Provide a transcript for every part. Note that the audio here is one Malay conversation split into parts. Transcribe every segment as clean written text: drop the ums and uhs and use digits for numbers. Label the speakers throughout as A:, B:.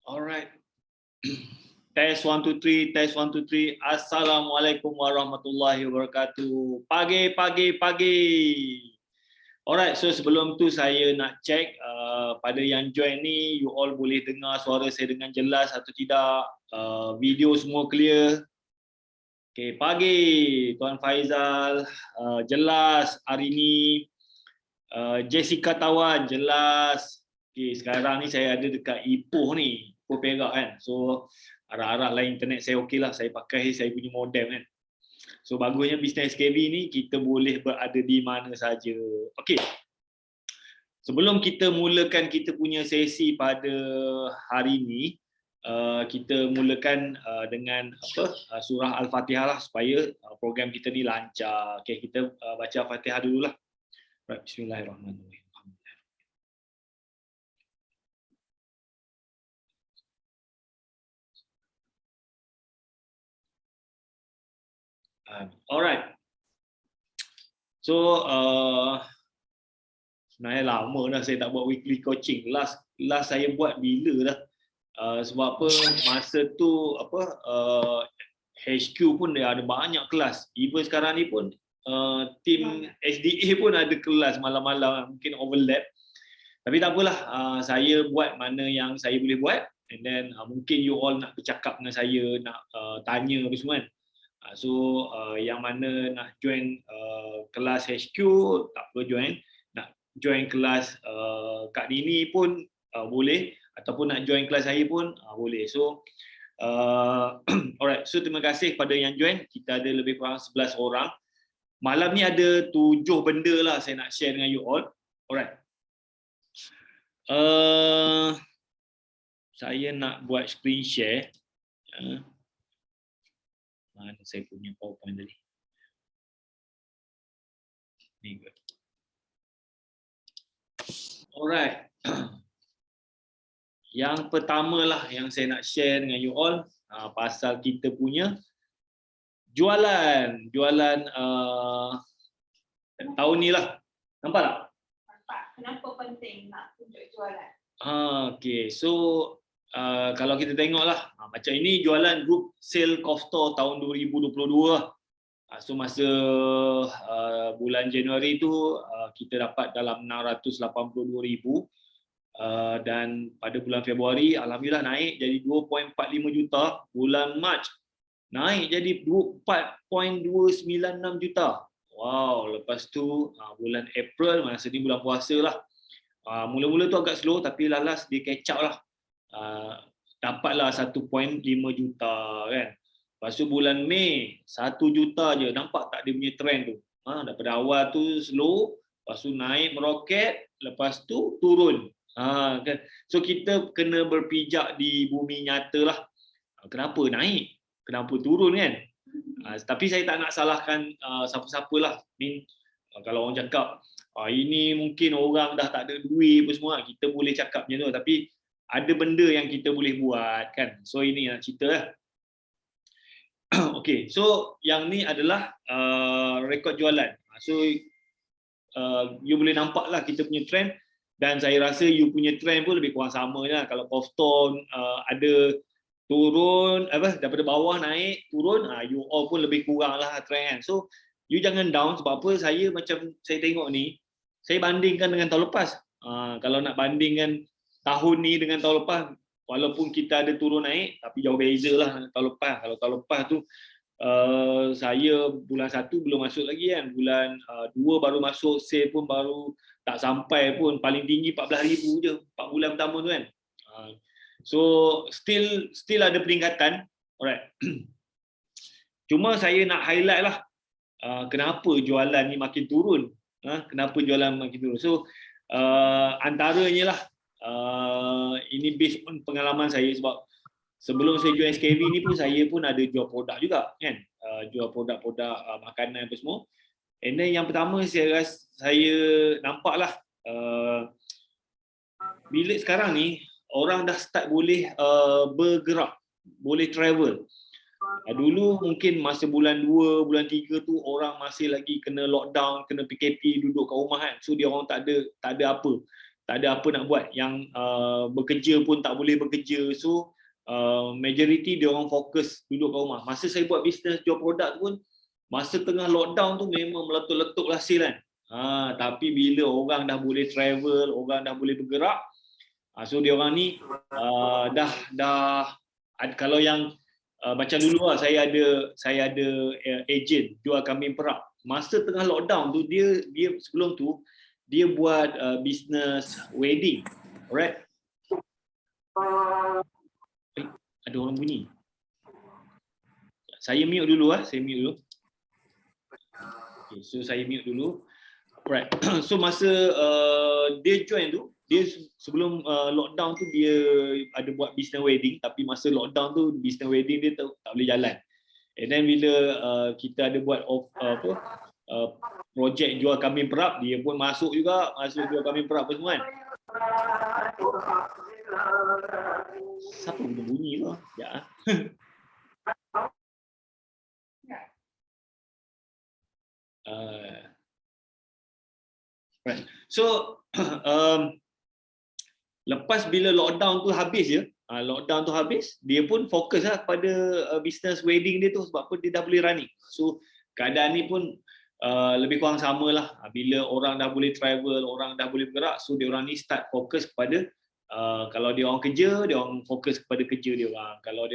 A: Alright. Test 1 2 3, test 1 2 3. Assalamualaikum warahmatullahi wabarakatuh. Pagi. Alright, so sebelum tu saya nak check pada yang join ni, you all boleh dengar suara saya dengan jelas atau tidak? Video semua clear? Okay, pagi Tuan Faizal, jelas hari ni. Jessica Tawan, jelas. Okay, sekarang ni saya ada dekat Ipoh ni, Ipoh Perak kan. So harap-harap lah internet saya okey lah, saya pakai saya punya modem kan. So bagusnya Business SKB ni kita boleh berada di mana saja. Okey. Sebelum kita mulakan kita punya sesi pada hari ni, kita mulakan dengan surah Al-Fatihah lah supaya program kita ni lancar. Okey, kita baca Al-Fatihah dululah. Right, bismillahirrahmanirrahim. Alright. So sebenarnya lama dah saya tak buat weekly coaching. Last saya buat bila dah? Sebab apa, masa tu HQ pun dia ada banyak kelas. Even sekarang ni pun tim SDA pun ada kelas malam-malam, mungkin overlap. Tapi tak apalah, saya buat mana yang saya boleh buat, and then mungkin you all nak bercakap dengan saya, nak tanya apa semua kan. So yang mana nak join kelas HQ tak apa join, nak join kelas Kak Dini pun boleh, ataupun nak join kelas saya pun boleh. So alright, so terima kasih kepada yang join. Kita ada lebih kurang 11 orang. Malam ni ada 7 benda lah saya nak share dengan you all. Alright. Saya nak buat screen share. Mana saya punya PowerPoint tadi? Ni ke? Alright. Yang pertama lah yang saya nak share dengan you all pasal kita punya jualan tahun ni lah. Nampak tak?
B: Nampak. Kenapa penting nak tunjuk jualan?
A: Okay, so kalau kita tengok lah, macam ini jualan group sale Koftor tahun 2022. So masa bulan Januari tu kita dapat dalam 682,000. Dan pada bulan Februari alhamdulillah naik jadi 2.45 juta, bulan Mac naik jadi 4.296 juta. Wow, lepas tu bulan April, masa ni bulan puasa lah, mula-mula tu agak slow tapi lalas dia catch up lah, dapatlah 1.5 juta kan. Lepas tu bulan Mei 1 juta je, nampak tak dia punya trend tu, daripada awal tu slow, lepas tu naik meroket, lepas tu turun. Kan? So kita kena berpijak di bumi nyata lah. Kenapa naik? Kenapa turun kan? Tapi saya tak nak salahkan siapa-siapa lah. Kalau orang cakap ini mungkin orang dah tak ada duit apa semua, kita boleh cakap macam tu. Tapi ada benda yang kita boleh buat kan. So ini yang cerita lah. Okay, so yang ni adalah rekod jualan. So you boleh nampak lah kita punya trend. Dan saya rasa you punya trend pun lebih kurang sama lah. Kalau Koftor ada turun, daripada bawah naik, turun, you all pun lebih kurang lah trend kan. So, you jangan down. Sebab apa, saya macam saya tengok ni, saya bandingkan dengan tahun lepas. Kalau nak bandingkan tahun ni dengan tahun lepas, walaupun kita ada turun naik, tapi jauh beza lah dengan tahun lepas. Kalau tahun lepas tu, saya bulan 1 belum masuk lagi kan, bulan 2 baru masuk, sale pun baru tak sampai pun, paling tinggi 14,000 je 4 bulan pertama tu kan. So still ada peningkatan. Alright. Cuma saya nak highlight lah kenapa jualan ni makin turun. Kenapa jualan makin turun. So antaranya lah, ini based on pengalaman saya, sebab sebelum saya join SKV ni pun saya pun ada jual produk juga kan, jual produk-produk makanan apa semua. And then yang pertama saya nampak lah, bila sekarang ni orang dah start boleh bergerak, boleh travel. Dulu mungkin masa bulan 2, bulan 3 tu orang masih lagi kena lockdown, kena PKP, duduk kat rumah kan. So dia orang tak ada apa. tak ada apa nak buat, yang bekerja pun tak boleh bekerja. So majority dia orang fokus duduk kat rumah. Masa saya buat bisnes jual produk pun, masa tengah lockdown tu memang meletup-letup hasil kan. Tapi bila orang dah boleh travel, orang dah boleh bergerak, so dia orang ni dah kalau yang macam dulu lah, saya ada agent jual kambing perap. Masa tengah lockdown tu dia sebelum tu dia buat business wedding. Alright. Ada orang bunyi. Saya mute dulu saya mute dulu. Okay, so saya mute dulu. Alright. So masa dia join tu, dia sebelum lockdown tu dia ada buat business wedding, tapi masa lockdown tu business wedding dia tak boleh jalan. And then bila kita ada buat projek jual kambing perap, dia pun masuk jual kambing perap apa semua kan. Siapa bunyi tu? Ya. Right. So lepas bila lockdown tu habis je, dia pun fokus lah pada business wedding dia tu, sebab apa dia dah boleh running. So keadaan ni pun lebih kurang sama lah. Bila orang dah boleh travel, orang dah boleh bergerak, so dia orang ni start fokus kepada kalau dia orang kerja, dia orang fokus kepada kerja dia orang. Kalau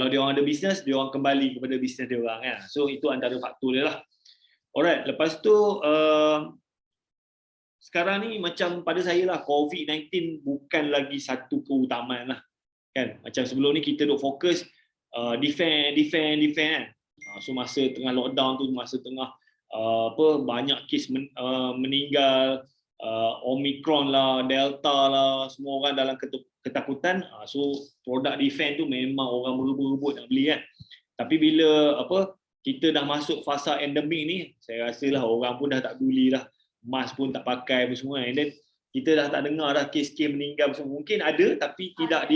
A: dia orang ada bisnes, dia orang kembali kepada bisnes dia orang kan. So itu antara faktor dia lah. Alright, lepas tu sekarang ni macam pada saya lah, COVID-19 bukan lagi satu keutamaan lah kan. Macam sebelum ni kita duk fokus defend kan. So masa tengah lockdown tu, masa tengah banyak kes meninggal, Omicron lah, Delta lah, semua orang dalam ketakutan. So produk defend tu memang orang berebut-rebut nak beli kan. Tapi bila kita dah masuk fasa endemik ni, saya rasa lah orang pun dah tak peduli lah. Mask pun tak pakai apa semua. And then kita dah tak dengar dah kes-kes meninggal semua. Mungkin ada tapi tidak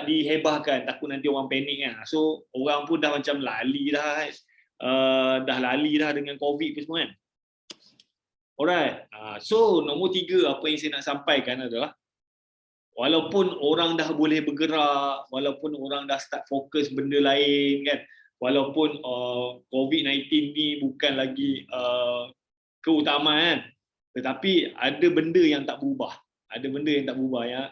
A: dihebahkan, takut nanti orang panik kan. So orang pun dah macam lali dah dengan COVID apa semua kan. Alright. So nombor 3 apa yang saya nak sampaikan adalah, walaupun orang dah boleh bergerak, walaupun orang dah start fokus benda lain kan, walaupun COVID-19 ni bukan lagi keutamaan, tetapi ada benda yang tak berubah. Ya.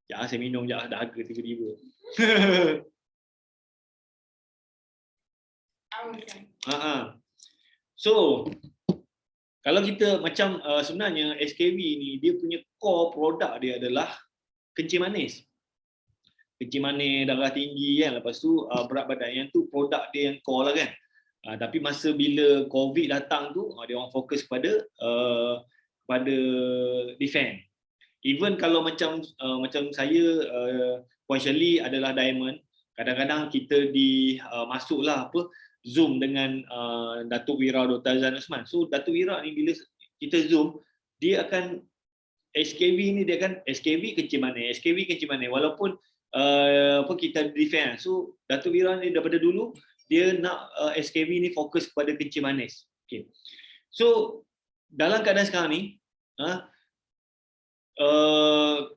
A: Ya, saya minum je, dahaga tiba-tiba. So kalau kita macam sebenarnya SKV ni, dia punya core produk dia adalah kencing manis. Kencing manis, darah tinggi kan. Lepas tu berat badan, yang tu produk dia yang core lah kan. Tapi masa bila COVID datang tu, dia orang fokus kepada defend. Even kalau macam saya, Puan Shirley adalah diamond, kadang-kadang kita masuklah Zoom dengan Datuk Wira Dr. Azan Osman. So Datuk Wira ni bila kita Zoom, dia akan SKV ni, dia akan SKV kencing manis, walaupun kita defend. So Datuk Wira ni daripada dulu dia nak SKV ni fokus kepada kencing manis. Okay. So dalam keadaan sekarang ni,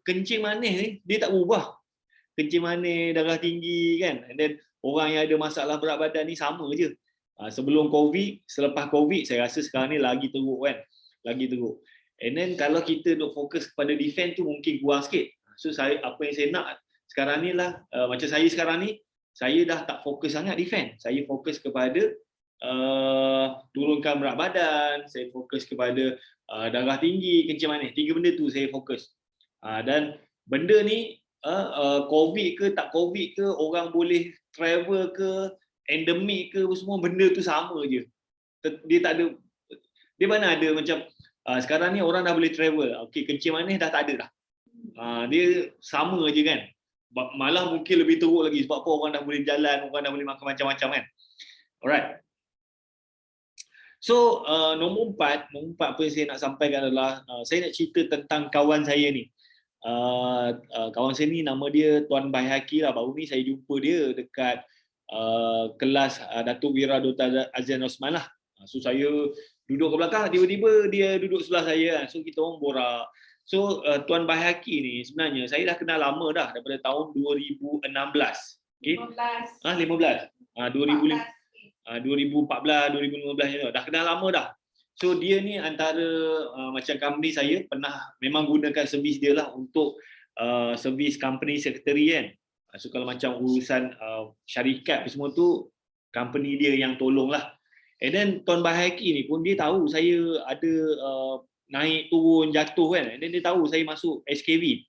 A: kencing manis ni dia tak berubah. Kencing manis, darah tinggi kan. And then orang yang ada masalah berat badan ni sama je. Sebelum COVID, selepas COVID, saya rasa sekarang ni lagi teruk kan. Lagi teruk. And then kalau kita duk fokus kepada defend tu mungkin kurang sikit. So apa yang saya nak sekarang ni lah, macam saya sekarang ni, saya dah tak fokus sangat defend. Saya fokus kepada turunkan berat badan, saya fokus kepada darah tinggi, kencing manis. 3 benda tu saya fokus. Dan benda ni COVID ke tak COVID ke, orang boleh travel ke, endemik ke, semua benda tu sama je. Dia tak ada, dia mana ada macam sekarang ni orang dah boleh travel. Okey, kencing manis dah tak ada dah. Dia sama je kan. Malah mungkin lebih teruk lagi sebab apa, orang dah boleh jalan, orang dah boleh makan macam-macam kan. Alright. So nombor 4 apa yang saya nak sampaikan adalah saya nak cerita tentang kawan saya ni. Kawan saya ni nama dia Tuan Baihaki lah. Baru ni saya jumpa dia dekat kelas Datuk Wira Dr. Azan Osman lah. So saya duduk ke belakang, tiba-tiba dia duduk sebelah saya kan. So kita orang borak. So Tuan Bahaki ni sebenarnya saya dah kenal lama dah daripada tahun 2016. Okey. 15. 2014, 2015 tu. Dah kenal lama dah. So dia ni antara macam company saya pernah memang gunakan servis dia lah untuk servis company secretary kan. So kalau macam urusan syarikat semua tu company dia yang tolong lah. And then Tuan Bahaki ni pun dia tahu saya ada naik turun jatuh kan. And then dia tahu saya masuk SKV.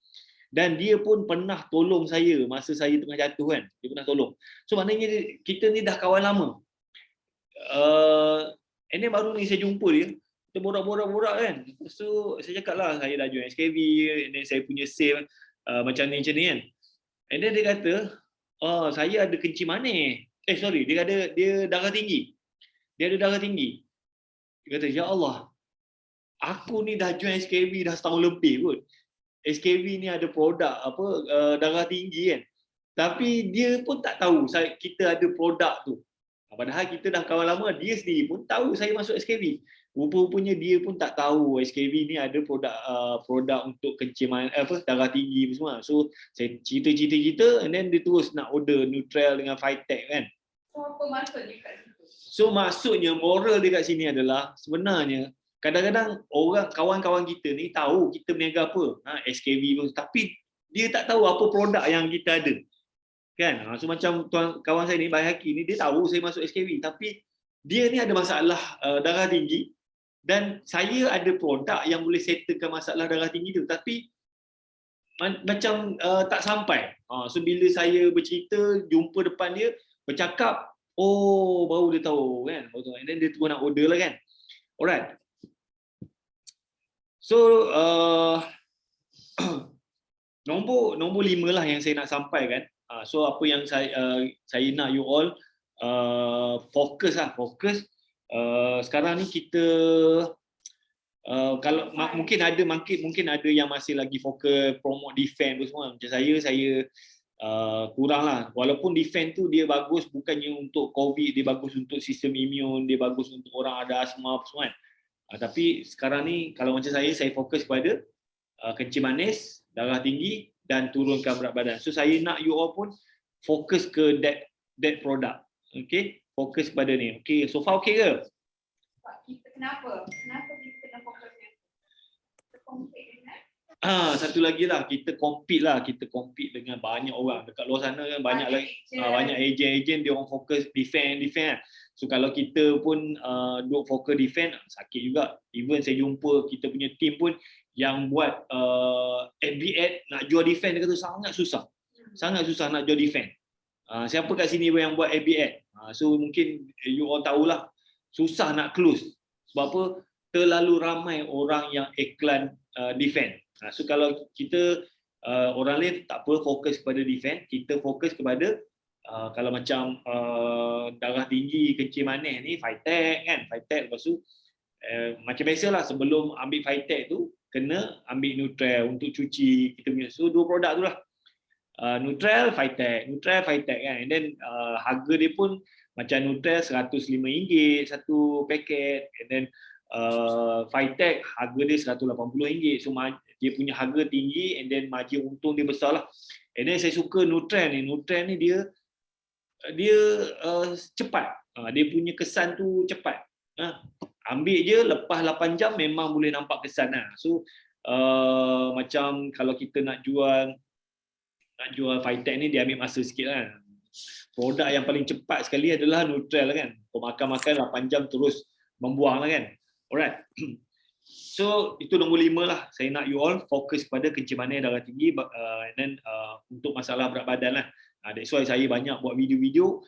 A: Dan dia pun pernah tolong saya masa saya tengah jatuh kan. Dia pernah tolong. So maknanya kita ni dah kawan lama. And then baru ni saya jumpa dia. Kita borak-borak kan. Lepas tu saya cakap lah saya dah join SKV. And then saya punya save macam ni kan. And then dia kata, saya ada kencing manis. Dia darah tinggi. Dia ada darah tinggi. Dia kata, ya Allah, aku ni dah join SKV dah setahun lebih kot. SKV ni ada produk darah tinggi kan. Tapi dia pun tak tahu kita ada produk tu. Padahal kita dah kawan lama, dia sendiri pun tahu saya masuk SKV. Rupa-rupanya dia pun tak tahu SKV ni ada produk untuk kencing darah tinggi semua. So saya cerita and then dia terus nak order Nutrel dengan Phytech kan.
B: So apa maksudnya kat situ?
A: So maksudnya moral dia kat sini adalah sebenarnya kadang-kadang orang kawan-kawan kita ni tahu kita berniaga apa, SKV pun, tapi dia tak tahu apa produk yang kita ada. Kan? So macam kawan saya ni, Bahaki ni, dia tahu saya masuk SKV, tapi dia ni ada masalah darah tinggi dan saya ada produk yang boleh settlekan masalah darah tinggi tu, tapi macam tak sampai. So bila saya bercerita, jumpa depan dia, bercakap, baru dia tahu kan. And then dia terus nak order lah kan. Alright. So nombor 5 lah yang saya nak sampaikan. So apa yang saya nak you all fokus. Sekarang ni kita kalau mungkin ada yang masih lagi fokus promote defense semua. Macam saya kurang lah. Walaupun defense tu dia bagus bukannya untuk COVID, dia bagus untuk sistem imun, dia bagus untuk orang ada asma semua kan. Tapi sekarang ni kalau macam saya fokus kepada kencing manis, darah tinggi dan turunkan berat badan. So saya nak you all pun fokus ke that product. Okay, fokus kepada ni. Okay, so far okay ke?
B: Kenapa kita kena fokus ni?
A: Satu lagi lah, kita compete dengan banyak orang dekat luar sana kan, banyak agent dia orang fokus defense kan. So kalau kita pun duk fokus defense, sakit juga. Even saya jumpa kita punya team pun yang buat FB nak jual defense, dia kata sangat susah nak jual defense. Siapa kat sini yang buat FB so mungkin you all tahulah susah nak close. Sebab apa? Terlalu ramai orang yang iklan defense. So kalau kita orang lain tak apa fokus kepada defense, kita fokus kepada kalau macam darah tinggi, kencing manis ni Phytech kan, Phytech. Lepas tu macam biasalah sebelum ambil Phytech tu kena ambil Nutrel untuk cuci kita punya. So dua produk tu lah, Nutrel, Phytech kan. And then harga dia pun macam Nutrel RM105 satu paket, and then Phytech harga dia RM180. So dia punya harga tinggi and then margin untung dia besar lah. And then saya suka Nutrel ni dia cepat. Dia punya kesan tu cepat. Ambil je lepas 8 jam memang boleh nampak kesan lah. So macam kalau kita nak jual Phytech ni dia ambil masa sikit lah. Produk yang paling cepat sekali adalah Nutrel kan. Kau makan 8 jam terus membuang lah kan. Alright. So itu nombor 5 lah. Saya nak you all fokus pada kencing manis, darah tinggi, and then untuk masalah berat badan lah. That's why saya banyak buat video-video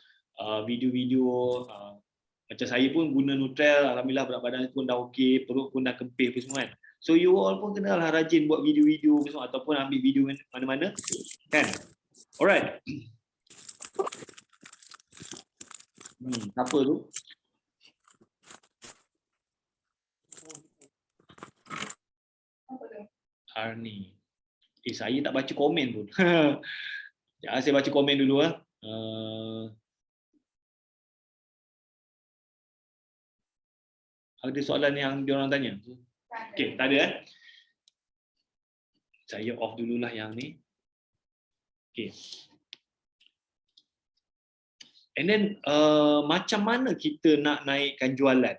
A: macam saya pun guna Nutrel, alhamdulillah berat badan pun dah okey, perut pun dah kempis semua kan. So you all pun kenalah rajin buat video-video semua ataupun ambil video mana-mana kan. Alright. Apa tu? Arni. Saya tak baca komen pun. Ya, saya baca komen dulu lah. Ada soalan yang diorang tanya? Okey, tak ada eh? Saya off dululah yang ni. Okey. And then macam mana kita nak naikkan jualan?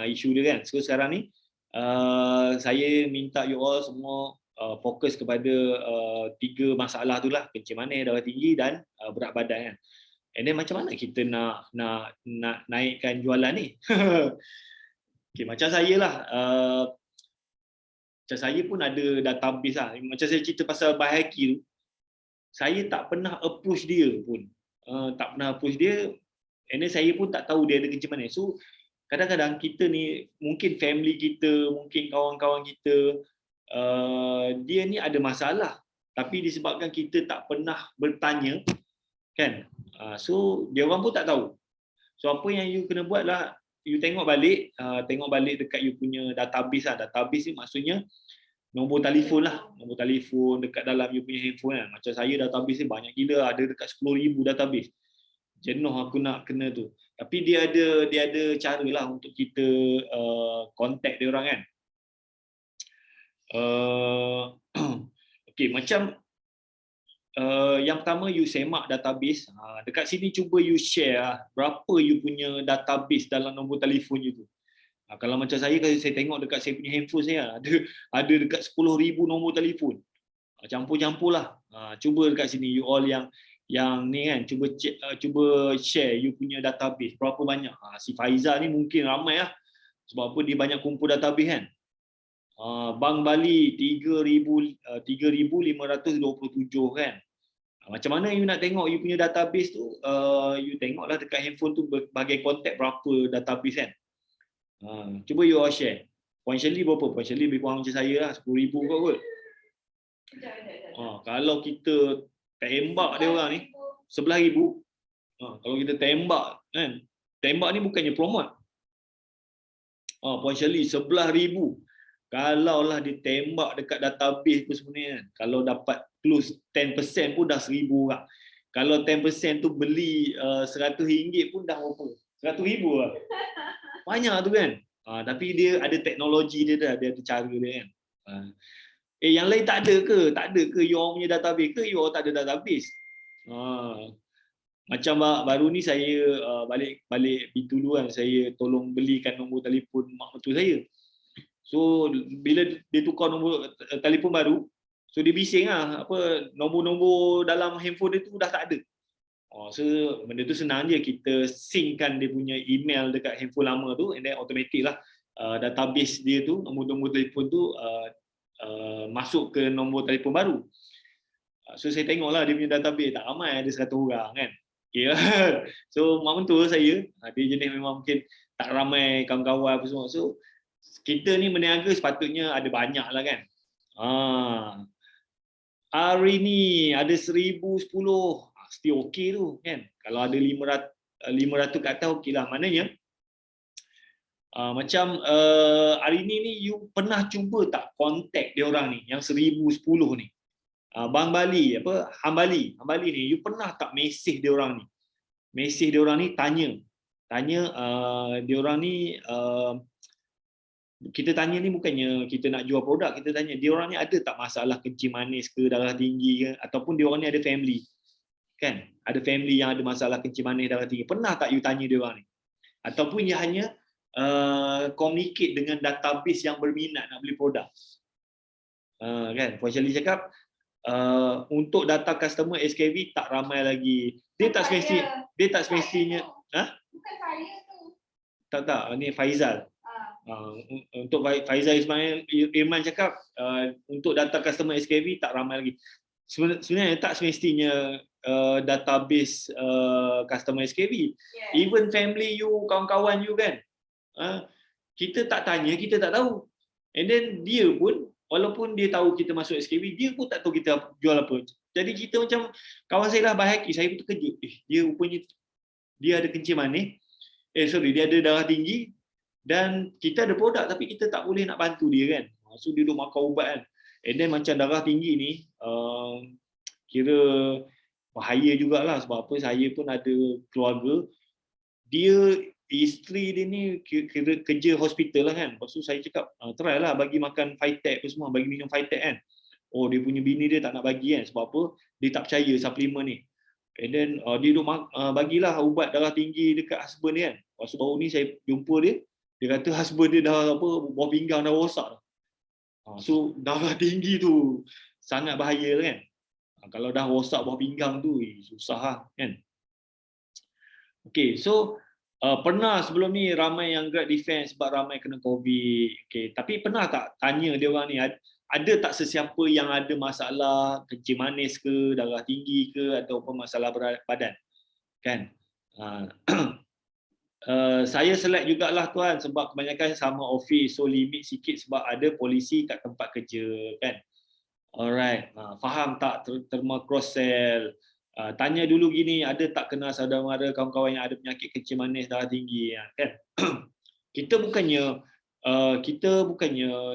A: Isu dia kan. So sekarang ni saya minta you all semua fokus kepada 3 masalah tu lah, kencing manis, darah tinggi dan berat badan kan. And then macam mana kita nak naikkan jualan ni? Okay, macam saya lah. Macam saya pun ada database lah. Macam saya cerita pasal Baihaqi tu, saya tak pernah approach dia pun. Tak pernah approach dia, and then saya pun tak tahu dia ada kencing manis. So kadang-kadang kita ni, mungkin family kita, mungkin kawan-kawan kita, dia ni ada masalah, tapi disebabkan kita tak pernah bertanya kan, so dia orang pun tak tahu. So apa yang you kena buat lah, you tengok balik dekat you punya database lah. Database ni maksudnya nombor telefon lah, nombor telefon dekat dalam you punya handphone kan. Macam saya database ni banyak gila, ada dekat 10,000 database. Jenuh aku nak kena tu. Tapi dia ada cara lah untuk kita contact dia orang kan. Okey, macam yang pertama you semak database. Dekat sini cuba you share lah, berapa you punya database dalam nombor telefon you tu. Kalau macam saya tengok dekat saya punya handphone saya ada dekat 10,000 nombor telefon. Campur-campur lah. Cuba dekat sini you all yang ni kan, cuba share you punya database berapa banyak. Si Faizal ni mungkin ramai lah, sebab apa dia banyak kumpul database kan. Bank Bali 3,527 kan. Macam mana you nak tengok you punya database tu? You tengoklah dekat handphone tu bahagian kontak berapa database kan. Cuba you all share. Point Shirley berapa? Point Shirley lebih kurang macam saya lah, 10,000 kot. Kalau kita tembak dia orang ni 11,000. Kalau kita tembak kan, tembak ni bukannya promote. Point Shirley 11,000. Kalau lah ditembak dekat database tu sebenarnya kan, kalau dapat close 10% pun dah 1,000 orang. Kalau 10% tu beli RM100 pun dah berapa? 100,000 lah. Banyak tu kan. Tapi dia ada teknologi dia dah, dia ada cara dia kan. Yang lain tak ada ke? Tak ada ke you all punya database ke? You all tak ada database? Macam baru ni saya balik pintu duluan, saya tolong belikan nombor telefon mak mertua saya. So bila dia tukar nombor telefon baru, so dia bising lah, apa nombor-nombor dalam handphone dia tu dah tak ada. So benda tu senang je, kita synckan dia punya email dekat handphone lama tu, and then automatic lah database dia tu, nombor-nombor telefon tu masuk ke nombor telefon baru. So saya tengoklah dia punya database, tak ramai, ada 100 orang kan. Okay. So mak mentua saya, dia jenis memang mungkin tak ramai kawan-kawan apa semua. So kita ni berniaga sepatutnya ada banyak lah kan. Hari ni ada 1,010, still okey tu kan. Kalau ada 500 kat atas okey lah. Maknanya macam hari ni you pernah cuba tak contact dia orang ni yang 1,010 ni? Bang Bali, Hambali ni, you pernah tak mesej dia orang ni? Mesej dia orang ni, tanya dia orang ni, kita tanya ni bukannya kita nak jual produk, kita tanya dia orang ni ada tak masalah kencing manis ke, darah tinggi ke, ataupun dia orang ni ada family kan, ada family yang ada masalah kencing manis, darah tinggi. Pernah tak you tanya dia orang ni? Ataupun dia hanya communicate dengan database yang berminat nak beli produk kan. Puan Shirley cakap untuk data customer SKV tak ramai lagi. Dia tak semestinya
B: Bukan saya tu.
A: tak ni Faizal. Untuk Faizal Irman cakap untuk data customer SKV tak ramai lagi. Sebenarnya tak semestinya database customer SKV. Even family you, kawan-kawan you kan, kita tak tanya, kita tak tahu. And then dia pun, walaupun dia tahu kita masuk SKV, dia pun tak tahu kita jual apa. Jadi kita macam, kawan saya lah Baihaqi, saya pun terkejut. Dia rupanya dia ada kencing manis, dia ada darah tinggi, dan kita ada produk tapi kita tak boleh nak bantu dia kan. So dia duduk makan ubat kan. And then macam darah tinggi ni, kira bahaya jugalah. Sebab apa, saya pun ada keluarga, dia isteri dia ni kira kerja hospital lah kan. Lepas tu saya cakap, try lah bagi makan Phytech apa semua, bagi minum Phytech kan. Oh, dia punya bini dia tak nak bagi kan. Sebab apa? Dia tak percaya suplemen ni. And then dia duk bagilah ubat darah tinggi dekat husband dia kan. Lepas tu baru ni saya jumpa dia, dia kata husband dia dah apa, buah pinggang dah rosak. So darah tinggi tu sangat bahaya kan. Kalau dah rosak buah pinggang tu susah lah kan. Okay, so pernah sebelum ni ramai yang grad defense sebab ramai kena COVID. Okay, tapi pernah tak tanya dia orang ni, ada tak sesiapa yang ada masalah kencing manis ke, darah tinggi ke, ataupun masalah berat badan? Kan? Saya select jugalah tuan sebab kebanyakan sama office, so limit sikit sebab ada polisi kat tempat kerja kan. Alright, faham tak terma cross sell? Tanya dulu gini, ada tak kenal saudara mara kawan-kawan yang ada penyakit kencing manis darah tinggi kan? kita bukannya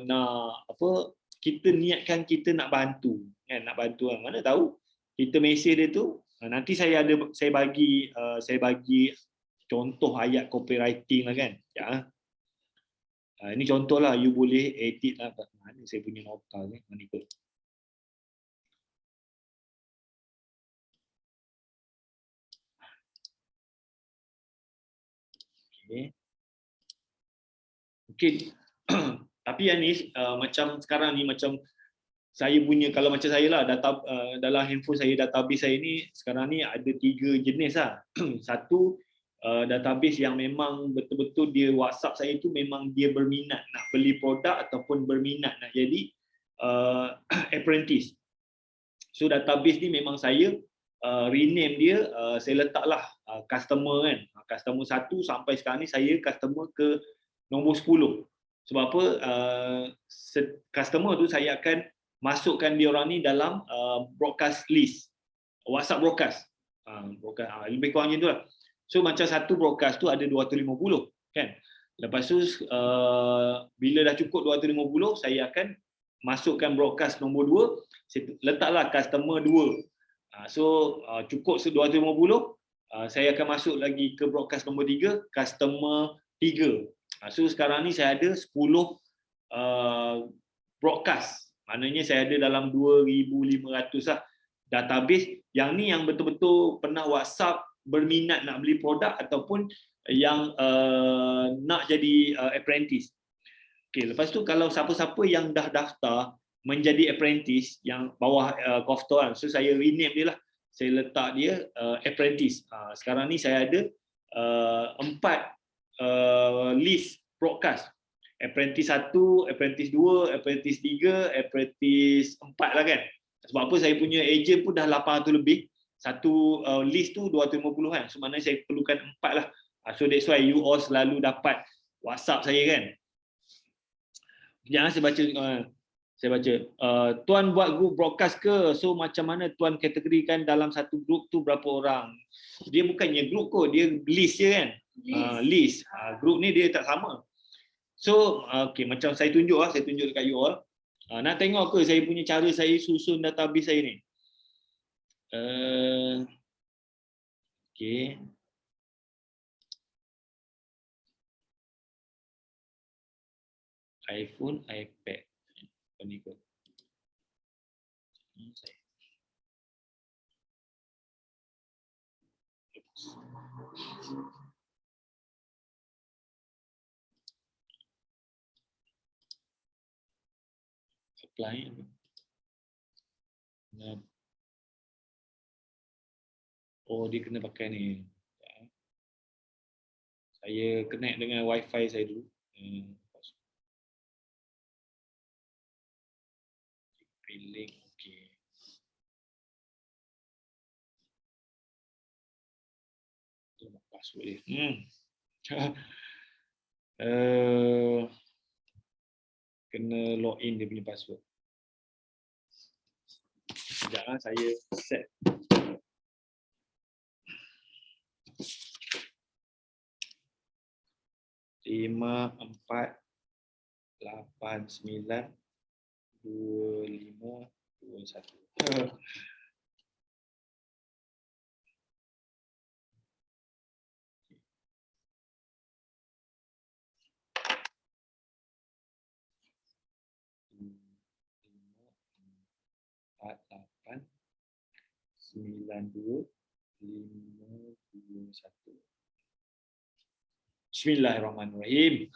A: nak apa, kita niatkan kita nak bantu kan, nak bantu kan. Mana tahu kita mesej dia tu, nanti saya bagi contoh ayat copywriting lah kan. Ya. Ini contoh lah, you boleh edit lah. Mana saya punya nota ni, mana ikut. Okay. Mungkin tapi yang ni macam sekarang ni, macam saya punya, kalau macam saya lah, dalam handphone saya, database saya ni sekarang ni ada 3 jenis lah. Satu, database yang memang betul-betul dia WhatsApp saya tu memang dia berminat nak beli produk ataupun berminat nak jadi apprentice. So database ni memang saya rename dia, saya letaklah customer kan. Customer 1 sampai sekarang ni saya customer ke nombor 10. Sebab apa? Customer tu saya akan masukkan dia orang ni dalam broadcast list, WhatsApp broadcast. Lebih kurang macam tu lah. So macam satu broadcast tu ada 250 kan. Lepas tu bila dah cukup 250, saya akan masukkan broadcast nombor 2, saya letaklah customer 2. So cukup 250, saya akan masuk lagi ke broadcast nombor 3, customer 3. So sekarang ni saya ada 10 broadcast. Maknanya saya ada dalam 2,500 lah database. Yang ni yang betul-betul pernah WhatsApp berminat nak beli produk ataupun yang nak jadi apprentice. Okay, lepas tu kalau siapa-siapa yang dah daftar menjadi apprentice yang bawah Koftor kan, so saya rename dia lah. Saya letak dia apprentice. Sekarang ni saya ada 4 list broadcast. Apprentice 1, apprentice 2, apprentice 3, apprentice 4 lah kan. Sebab apa, saya punya agent pun dah 800 lebih. Satu list tu 250 kan. So maknanya saya perlukan 4 lah. So that's why you all selalu dapat WhatsApp saya kan. Jangan saya baca. Tuan buat group broadcast ke? So macam mana tuan kategorikan dalam satu group tu berapa orang? Dia bukannya group kot, dia list je kan. List. Group ni dia tak sama. So okay, macam saya tunjuk dekat you all. Nak tengok ke saya punya cara saya susun database saya ni? Okay. iPhone, iPad. Ni kot. Apply. Oh, dia kena pakai ni. Saya connect dengan wifi saya dulu. Link, okey. Password dia. Kena login dia punya password. Sekejap saya set. Lima, 4, 8, 9, 2, 5, 2, 1. 9251. Bismillahirrahmanirrahim.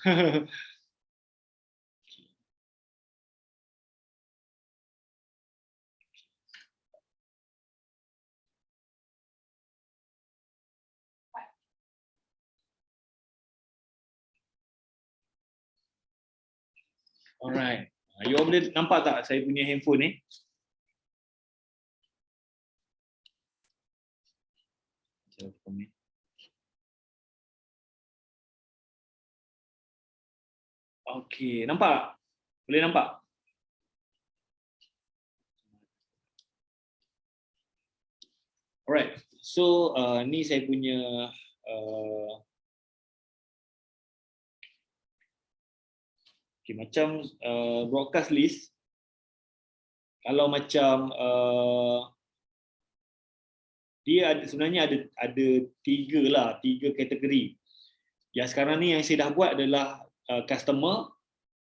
A: Alright. You all boleh nampak tak saya punya handphone ni? Okey, nampak? Boleh nampak? Alright. So ni saya punya macam broadcast list. Kalau macam dia sebenarnya ada tiga kategori. Yang sekarang ni yang saya dah buat adalah customer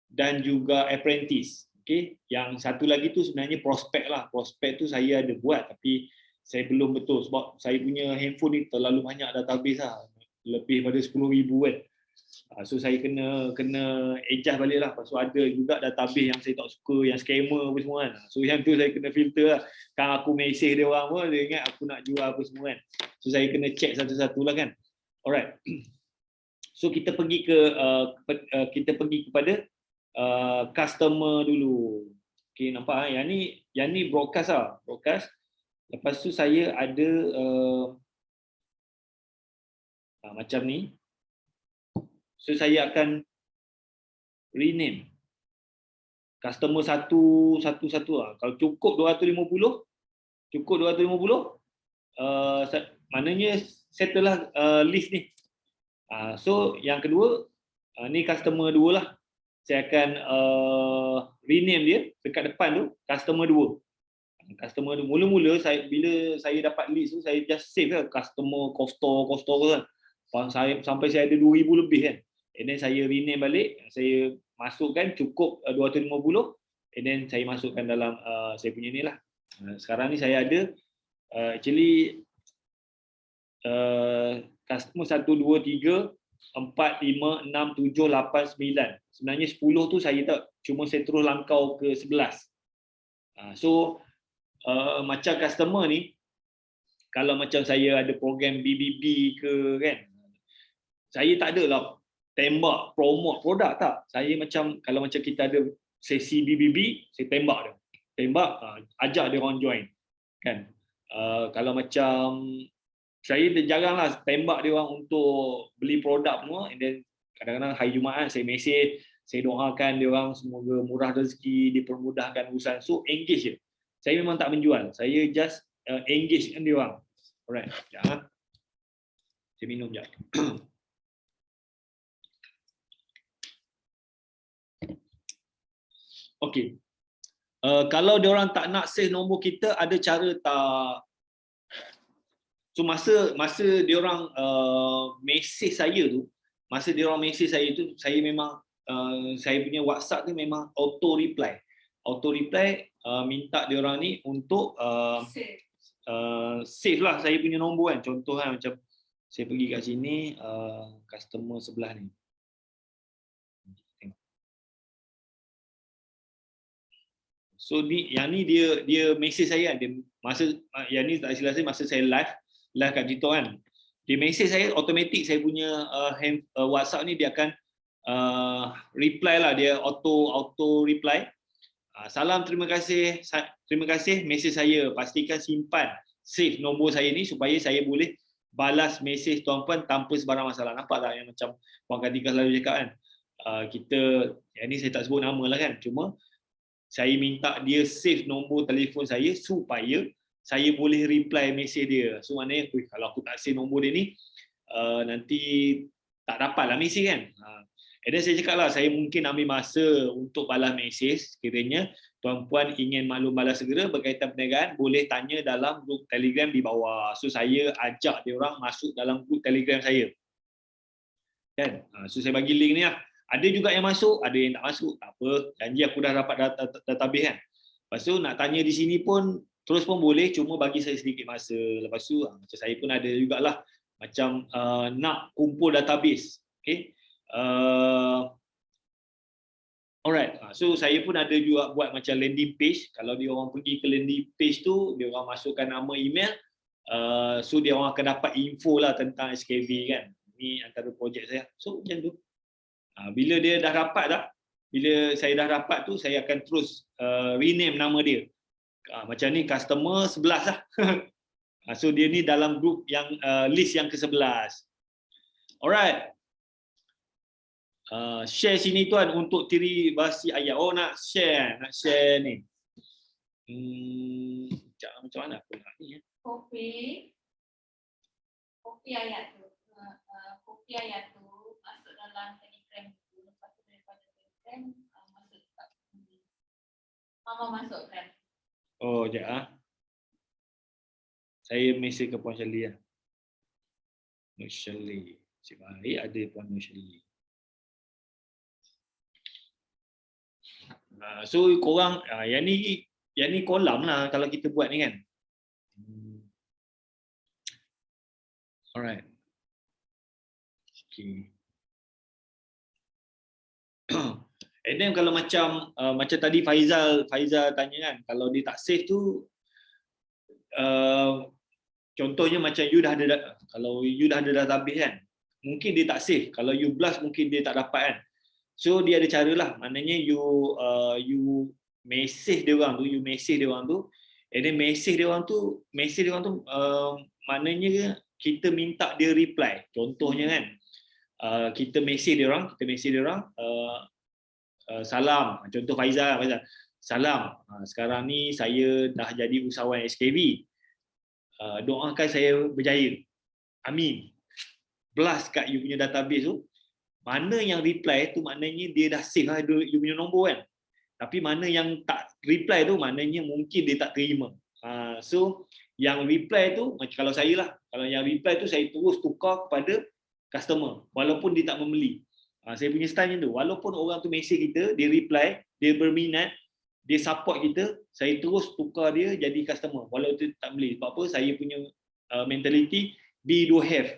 A: dan juga apprentice. Okey, yang satu lagi tu sebenarnya prospek lah. Prospek tu saya ada buat tapi saya belum betul sebab saya punya handphone ni terlalu banyak database lah. Lebih pada 10,000 kan. So saya kena adjust balik lah. Lepas tu ada juga database yang saya tak suka, yang scammer apa semua kan. So yang tu saya kena filter lah. Kan aku mesej dia orang pun, dia ingat aku nak jual apa semua kan. So saya kena check satu-satu lah kan. Alright. So kita pergi kepada customer dulu. Okay, nampak yang ni broadcast lah. Broadcast. Lepas tu saya ada macam ni. So saya akan rename customer satu lah. Kalau cukup 250, maknanya settle lah list ni. So yang kedua, ni customer 2 lah. Saya akan rename dia dekat depan tu customer 2. Customer 2 mula-mula bila saya dapat list tu saya just save lah customer Koftor kan. Sampai saya ada 2,000 lebih kan. And then saya rename balik, saya masukkan cukup 250 and then saya masukkan dalam saya punya ni lah. Sekarang ni saya ada actually customer 1, 2, 3, 4, 5, 6, 7, 8, 9. Sebenarnya 10 tu saya tak, cuma saya terus langkau ke 11. So macam customer ni, kalau macam saya ada program BBB ke kan, saya tak ada lah tembak promote produk tak. Saya macam kalau macam kita ada sesi BBB, saya tembak ajak dia orang join kan. Kalau macam saya jaranglah tembak dia orang untuk beli produk semua, and then kadang-kadang hari Jumaat saya mesej, saya doakan dia orang semoga murah rezeki, dipermudahkan urusan. So engage je. Saya memang tak menjual, saya just engage dengan dia orang. Alright, sekejap. Saya minum sekejap. Okey. Kalau dia orang tak nak save nombor kita, ada cara tak? So masa dia orang mesej saya tu, saya memang saya punya WhatsApp tu memang auto reply. Minta dia orang ni untuk save lah saya punya nombor kan. Contoh kan macam saya pergi kat sini, customer sebelah ni. So yang ni dia mesej saya kan, yang ni tak silap saya masa saya live kat Jito kan. Dia mesej saya automatik, saya punya WhatsApp ni dia akan reply lah, dia auto reply. Salam, terima kasih mesej saya, pastikan simpan save nombor saya ni supaya saya boleh balas mesej tuan-puan tanpa sebarang masalah. Nampak tak yang macam Puan Kartika selalu cakap kan, yang ni saya tak sebut nama lah kan, cuma saya minta dia save nombor telefon saya supaya saya boleh reply mesej dia. So maknanya kalau aku tak save nombor dia ni, nanti tak dapat lah mesej kan. And then saya cakap lah, saya mungkin ambil masa untuk balas mesej. Sekiranya tuan-puan ingin maklum balas segera berkaitan perniagaan, boleh tanya dalam grup Telegram di bawah. So saya ajak dia orang masuk dalam grup Telegram saya. Kan? So saya bagi link ni lah. Ada juga yang masuk, ada yang tak masuk, tak apa. Janji aku dah dapat database kan. Lepas tu nak tanya di sini pun Terus pun boleh, cuma bagi saya sedikit masa. Lepas tu macam saya pun ada jugalah macam nak kumpul database. Okay. Alright, so saya pun ada juga buat macam landing page. Kalau dia orang pergi ke landing page tu, dia orang masukkan nama email, so dia orang akan dapat info lah tentang SKB kan. Ini antara projek saya. So macam tu. Bila dia dah dapat dah, bila saya dah dapat tu, saya akan terus rename nama dia. Macam ni customer 11 lah. So dia ni dalam group yang list yang ke-11. Alright. Share sini tuan untuk tiri bahasa ayat. Oh nak share ni. Macam mana aku nak ni ya?
B: Copy ayat tu. Copy ayat tu masuk dalam Telegram tu. Lepas tu daripada Telegram masuk kat sini. Mama masukkan.
A: Oh, sekejap Saya mesej ke Puan Shirley lah. Puan Shirley. Cik baik ada Puan Shirley. So korang yang ni kolam lah kalau kita buat ni kan. Alright. Okay. And then kalau macam tadi Faizal tanya kan, kalau dia tak save tu contohnya macam you dah ada, kalau you dah ada database kan, mungkin dia tak save. Kalau you blast mungkin dia tak dapat kan. So dia ada cara lah, maknanya you message dia orang tu, and then message dia orang tu maknanya kita minta dia reply. Contohnya kan, kita message dia orang, salam, contoh Faizal, salam, sekarang ni saya dah jadi usahawan SKB, doakan saya berjaya, amin. Blast kat you punya database tu. Mana yang reply tu maknanya dia dah save lah you punya nombor kan. Tapi mana yang tak reply tu maknanya mungkin dia tak terima. So yang reply tu, macam kalau saya lah, kalau yang reply tu saya terus tukar kepada customer walaupun dia tak membeli. Saya punya style macam tu. Walaupun orang tu message kita, dia reply, dia berminat, dia support kita, saya terus tukar dia jadi customer walaupun dia tak beli. Sebab apa? Saya punya mentality be do have.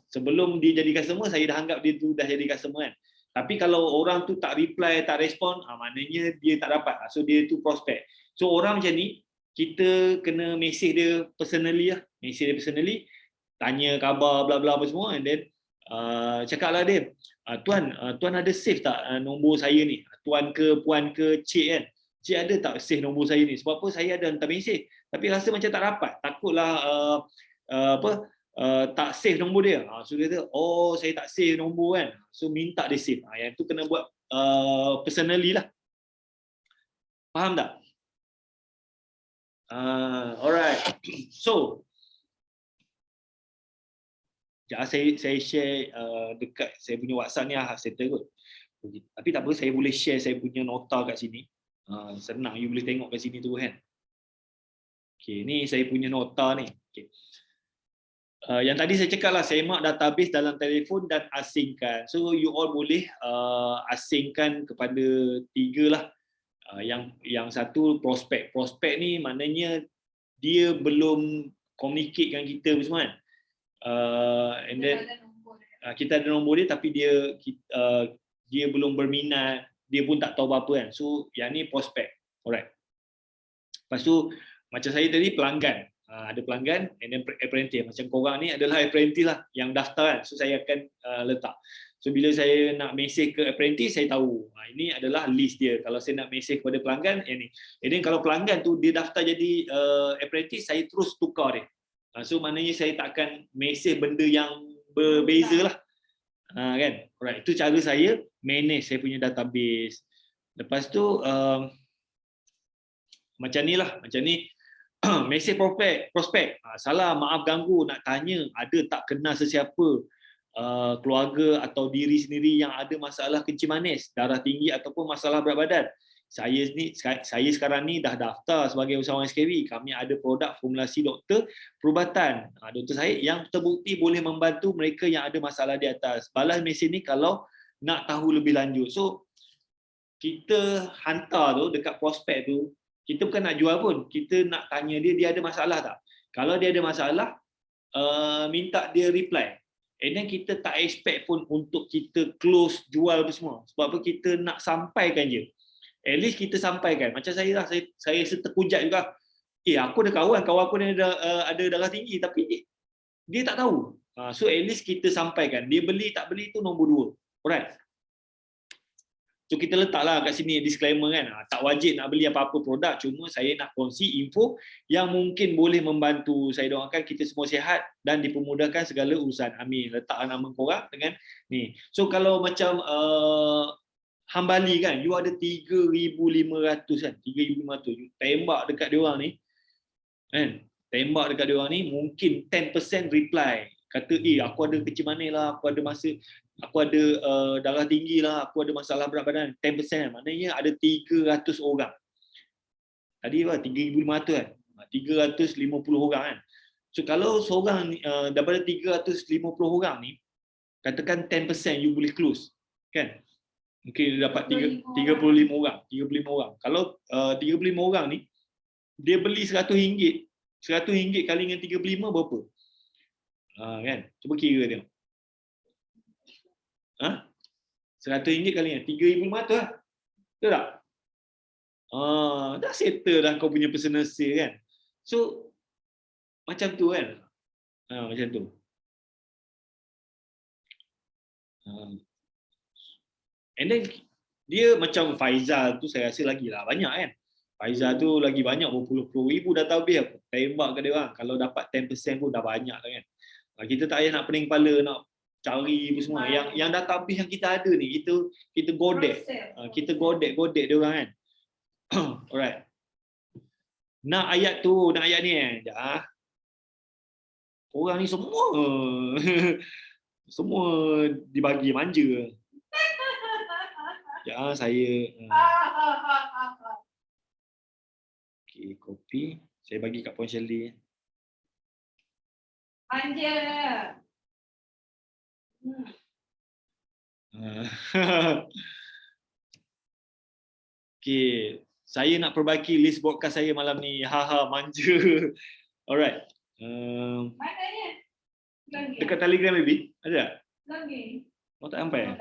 A: Sebelum dia jadi customer, saya dah anggap dia tu dah jadi customer kan. Tapi kalau orang tu tak reply, tak respon, maknanya dia tak dapat. So dia tu prospect. So orang macam ni, kita kena message dia personally lah. Message dia personally, tanya khabar, bla bla apa semua, and then cakaplah dia, tuan ada save tak nombor saya ni? Tuan ke, puan ke, cik kan? Cik ada tak save nombor saya ni? Sebab apa? Saya ada hantar message, tapi rasa macam tak dapat. Takutlah tak save nombor dia. So dia kata, oh saya tak save nombor kan. So minta dia save. Yang tu kena buat personally lah. Faham tak? Alright. So saya share dekat saya punya WhatsApp ni settle kot. Tapi tak apa, saya boleh share saya punya nota kat sini. Senang, you boleh tengok kat sini tu kan. Okay, ni saya punya nota ni. Okay. Yang tadi saya cakap lah, semak database dalam telefon dan asingkan. So you all boleh asingkan kepada 3 lah. Yang satu prospek. Prospek ni maknanya dia belum communicate dengan kita semua kan. And then kita ada nombor dia tapi dia belum berminat, dia pun tak tahu apa-apa kan. So yang ni prospek. Alright. Lepas tu macam saya tadi pelanggan. Ada pelanggan and then apprentice. Macam korang ni adalah apprentice lah yang daftar kan. So saya akan letak. So bila saya nak mesej ke apprentice, saya tahu ini adalah list dia. Kalau saya nak mesej kepada pelanggan, ini. And then kalau pelanggan tu dia daftar jadi apprentice, saya terus tukar dia. So maknanya saya tak akan mesej benda yang berbeza lah. Kan? Alright, itu cara saya manage saya punya database. Lepas tu macam ni lah, macam ni. Mesej prospek, salam, maaf ganggu, nak tanya ada tak kenal sesiapa keluarga atau diri sendiri yang ada masalah kencing manis, darah tinggi ataupun masalah berat badan. Saya sekarang ni dah daftar sebagai usahawan SKB. Kami ada produk formulasi doktor perubatan. Doktor saya yang terbukti boleh membantu mereka yang ada masalah di atas. Balas mesej ni kalau nak tahu lebih lanjut. So kita hantar tu dekat prospek tu, kita bukan nak jual pun, kita nak tanya dia ada masalah tak. Kalau dia ada masalah, minta dia reply. And then kita tak expect pun untuk kita close jual apa semua. Sebab apa, kita nak sampaikan je. At least kita sampaikan. Macam saya lah, saya terkujat juga. Aku ada kawan aku ni ada darah tinggi tapi dia tak tahu. So at least kita sampaikan. Dia beli tak beli tu nombor dua. Alright. So kita letaklah kat sini disclaimer kan. Tak wajib nak beli apa-apa produk, cuma saya nak kongsi info yang mungkin boleh membantu. Saya doakan kita semua sihat dan dipermudahkan segala urusan. Amin. Letaklah nama korang dengan ni. So kalau macam Hambali kan, you ada 3,500 kan, 3,500. You tembak dekat diorang ni, kan? Tembak dekat diorang ni, mungkin 10% reply. Kata, aku ada kecil manis lah, aku ada aku ada darah tinggi lah, aku ada masalah berat badan. 10%, maknanya ada 300 orang. Tadi apa? 3,500 kan? 350 orang kan? So kalau seorang daripada 350 orang ni, katakan 10% you boleh close. Kan? Mungkin dia dapat 35 orang. Kalau 35 orang ni, dia beli RM100. RM100 kali dengan 35 berapa? Kan? Cuba kira tengok. RM100 kali dengan 3,500 lah. Betul tak? Dah settle dah kau punya personal sale kan? So, macam tu kan? Macam tu. And then dia macam Faizal tu, saya rasa lagi lah banyak kan. Faizal tu lagi banyak, berpuluh-puluh ribu database aku tembak ke dia orang. Kalau dapat 10% pun dah banyak lah kan. Kita tak payah nak pening kepala nak cari apa semua. Yang database yang kita ada ni, kita godek. Kita godek dia orang kan. Alright. Nak ayat tu, nak ayat ni kan. Orang ni semua semua dibagi manja. Saya okey, kopi saya bagi kat Puan Shirley.
B: Manja.
A: Okey, saya nak perbaiki list podcast saya malam ni. Manja. Alright.
B: Mananya?
A: Dekat Telegram maybe? Ada tak?
B: Lagi.
A: Tak sampai?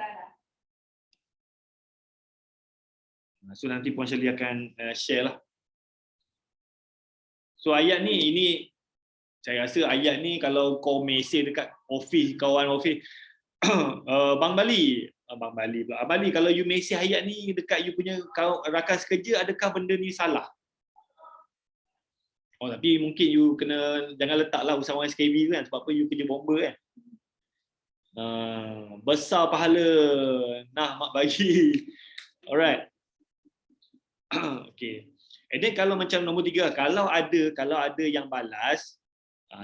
A: So nanti Puan Shirley akan share lah. So ayat ni, ini saya rasa ayat ni kalau kau mesej dekat office, kawan office, Bang Bali pula. Bali, kalau you mesej ayat ni dekat you punya rakan sekerja, adakah benda ni salah? Tapi mungkin you kena, jangan letaklah usahawan SKB kan, sebab apa you kerja bomber kan. Besar pahala, nah mak bagi. Alright. Okay. And then kalau macam nombor 3, kalau ada yang balas,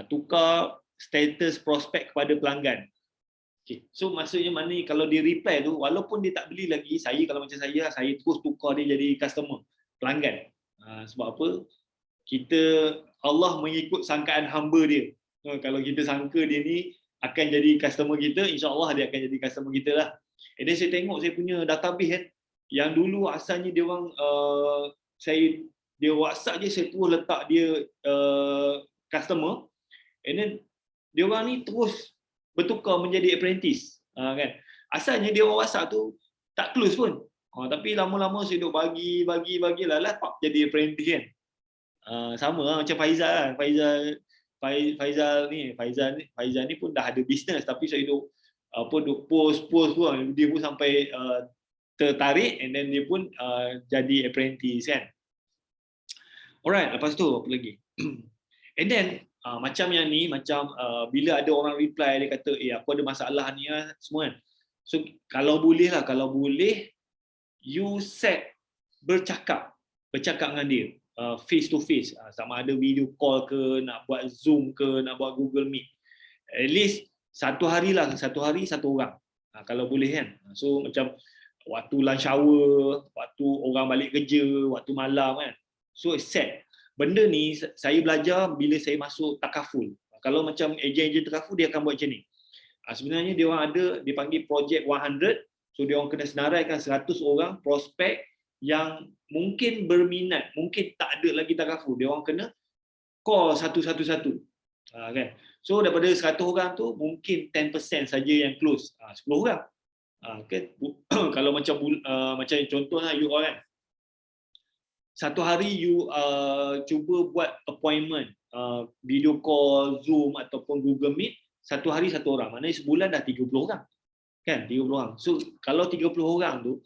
A: tukar status prospek kepada pelanggan. Okay. So maksudnya mana kalau dia reply tu, walaupun dia tak beli lagi, kalau macam saya terus tukar dia jadi customer, pelanggan. Sebab apa? Allah mengikut sangkaan hamba dia. Kalau kita sangka dia ni akan jadi customer kita, insya-Allah dia akan jadi customer kita lah. And then saya tengok saya punya database kan, yang dulu asalnya dia orang dia WhatsApp je, saya terus letak dia customer, and then dia orang ni terus bertukar menjadi apprentice, kan. Asalnya dia orang WhatsApp tu tak close pun, tapi lama-lama saya duk bagi lah jadi apprentice kan. Sama lah macam Faizal kan. Faizal ni pun dah ada bisnes, tapi saya duk post pun, dia pun sampai tertarik, and then dia pun jadi apprentice kan. Alright, lepas tu apa lagi? And then macam yang ni, macam bila ada orang reply dia kata aku ada masalah ni semua kan. So kalau boleh you set bercakap dengan dia face to face, sama ada video call ke, nak buat Zoom ke, nak buat Google Meet. At least satu hari satu orang, kalau boleh kan. So macam waktu lunch hour, waktu orang balik kerja, waktu malam kan. So set. Benda ni saya belajar bila saya masuk takaful. Kalau macam ejen takaful, dia akan buat macam ni. Sebenarnya dia orang ada, dia panggil project 100. So dia orang kena senaraikan 100 orang prospek yang mungkin berminat, mungkin tak ada lagi takaful, dia orang kena call satu-satu. Kan? So daripada 100 orang tu mungkin 10% saja yang close, 10 orang. Okay? Kalau macam macam contohlah you all kan, satu hari you cuba buat appointment, video call, Zoom ataupun Google Meet, satu hari satu orang, maknanya sebulan dah 30 orang. Kan, 30 orang. So kalau 30 orang tu,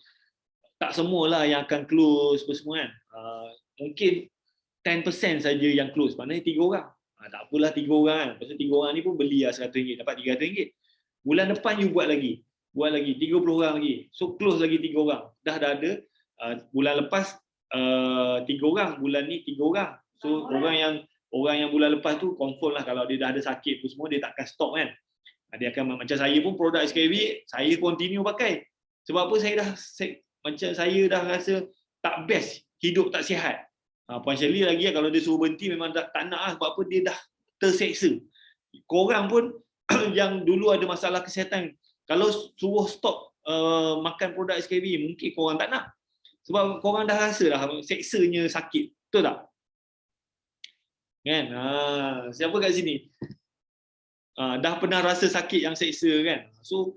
A: tak semualah yang akan close semua kan. Mungkin 10% saja yang close, maknanya 3 orang. Tak apalah 3 orang kan. Pasal 3 orang ni pun beli lah RM100, dapat RM300. Bulan depan you buat lagi 30 orang lagi. So close lagi 3 orang. Dah ada bulan lepas 3 orang, bulan ni 3 orang. So orang yang bulan lepas tu confirm lah kalau dia dah ada sakit tu semua, dia takkan stop kan. Dia akan, macam saya pun produk SKB saya continue pakai. Sebab apa, macam saya dah rasa tak best, hidup tak sihat. Puan Shirley lagi kalau dia suruh berhenti memang tak nak lah, sebab apa, dia dah terseksa. Korang pun yang dulu ada masalah kesihatan, kalau suruh stop makan produk SKB, mungkin korang tak nak. Sebab korang dah rasa dah seksanya sakit. Betul tak? Kan? Siapa kat sini? Dah pernah rasa sakit yang seksa kan? So,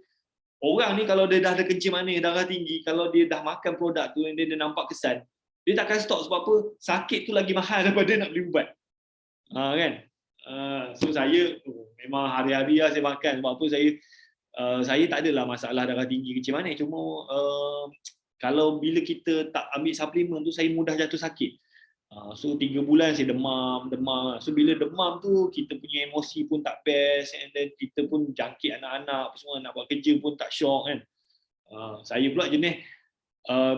A: orang ni kalau dia dah ada kencing manis, darah tinggi, kalau dia dah makan produk tu, dia nampak kesan, dia takkan stop. Sebab apa? Sakit tu lagi mahal daripada nak beli ubat. Kan? So saya memang hari-hari lah saya makan. Sebab apa, saya tak adalah masalah darah tinggi, kencing manis. Cuma kalau bila kita tak ambil suplemen tu, saya mudah jatuh sakit. So 3 bulan saya demam. So bila demam tu, kita punya emosi pun tak best, and then kita pun jangkit anak-anak semua, nak buat kerja pun tak syok kan. Saya pula jenis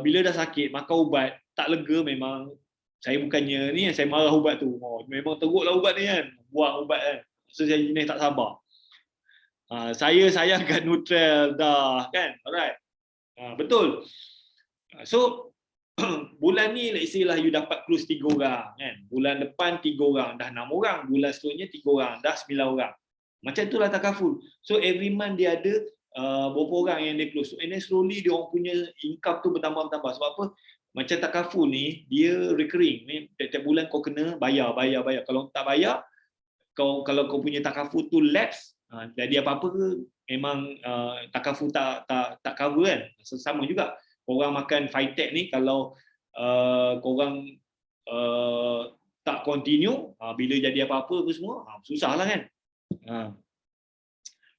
A: bila dah sakit makan ubat tak lega, memang saya bukannya ni saya marah ubat tu, memang teruklah ubat ni kan, buang ubat kan. So saya jenis tak sabar. Saya akan neutral dah kan. Alright. Betul. So bulan ni let's say lah you dapat close 3 orang kan. Bulan depan 3 orang, dah 6 orang. Bulan seterusnya 3 orang, dah 9 orang. Macam itulah takaful. So every month dia ada berapa orang yang dia close. And then slowly dia orang punya income tu bertambah-bertambah. Sebab apa? Macam takaful ni dia recurring. Ni tiap-tiap bulan kau kena bayar. Kalau tak bayar, kalau kau punya takaful tu lapse, jadi apa-apa memang takaful tak cover kan. Sama juga. Korang makan Fitech ni, kalau korang tak continue, bila jadi apa-apa semua, susahlah kan.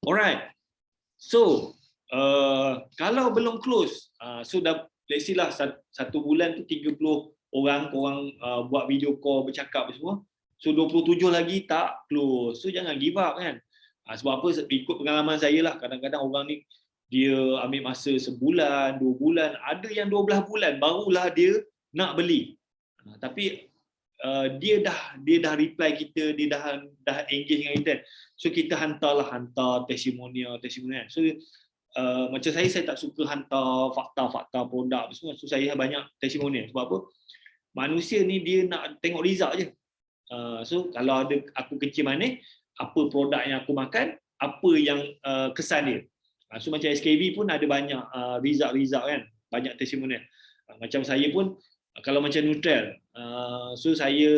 A: Alright. So, kalau belum close, so dah, let's say lah 1 bulan tu 30 orang korang buat video call, bercakap semua. So 27 lagi tak close. So jangan give up kan. Sebab apa, ikut pengalaman saya lah, kadang-kadang orang ni dia ambil masa sebulan, 2 bulan, ada yang 12 bulan barulah dia nak beli. Tapi dia dah reply kita, dia dah engage dengan kita. So kita hantar testimonial. So macam saya tak suka hantar fakta-fakta produk semua. So saya banyak testimonial. Sebab apa? Manusia ni dia nak tengok result je. So kalau ada aku kencing manis, apa produk yang aku makan, apa yang kesan dia. So macam SKB pun ada banyak result kan, banyak testimonial. Macam saya pun kalau macam Nutrel, so saya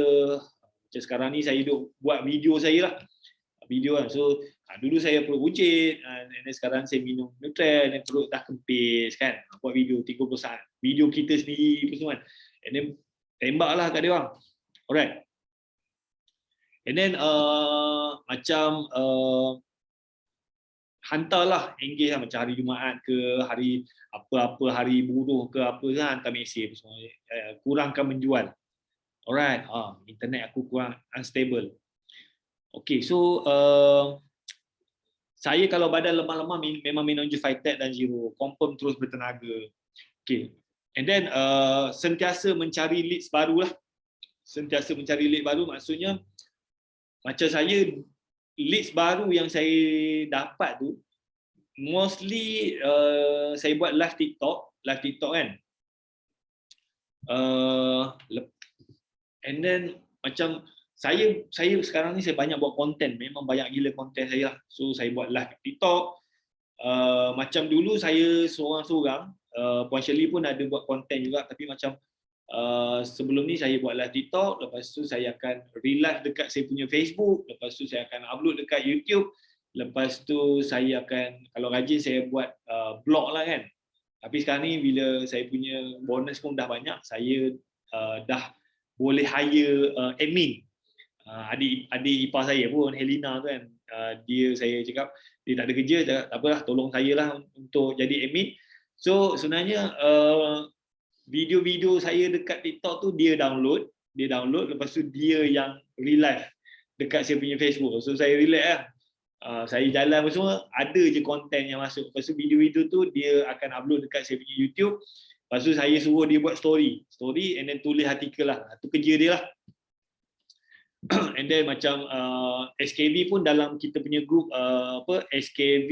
A: macam sekarang ni saya duk buat video saya lah, video kan. So dulu saya perut buncit, dan sekarang saya minum Nutrel, dan perut dah kempis kan, buat video 30 saat, video kita sendiri semua kan, and then tembaklah kat dia orang. Alright. And then macam hantarlah, engage lah, macam hari Jumaat ke, hari apa-apa, hari buruh ke apa kan, hantar mesej semua. Kurangkan menjual. Alright. Internet aku kurang unstable. Okay, so saya kalau badan lemah-lemah memang minum je Fitech dan Zero, confirm terus bertenaga. Okay. And then sentiasa mencari leads baru lah. Sentiasa mencari lead baru maksudnya macam saya, leads baru yang saya dapat tu mostly saya buat live TikTok kan. And then macam saya sekarang ni saya banyak buat konten, memang banyak gila konten saya lah. So saya buat live TikTok. Macam dulu saya seorang-seorang Puan Shirley pun ada buat konten juga, tapi macam sebelum ni saya buat live TikTok, lepas tu saya akan relive dekat saya punya Facebook, lepas tu saya akan upload dekat YouTube, lepas tu saya akan, kalau rajin saya buat blog lah kan. Tapi sekarang ni bila saya punya bonus pun dah banyak, saya dah boleh hire admin. Adik ipar saya pun, Helena tu kan, saya cakap dia tak ada kerja, tak apalah, tolong saya lah untuk jadi admin. So sebenarnya video-video saya dekat TikTok tu dia download, lepas tu dia yang relive dekat saya punya Facebook. So saya relax lah. Saya jalan semua, ada je konten yang masuk. Lepas tu video-video tu dia akan upload dekat saya punya YouTube. Lepas tu saya suruh dia buat story and then tulis artikel lah. Itu kerja dia lah. And then macam SKV pun dalam kita punya group SKV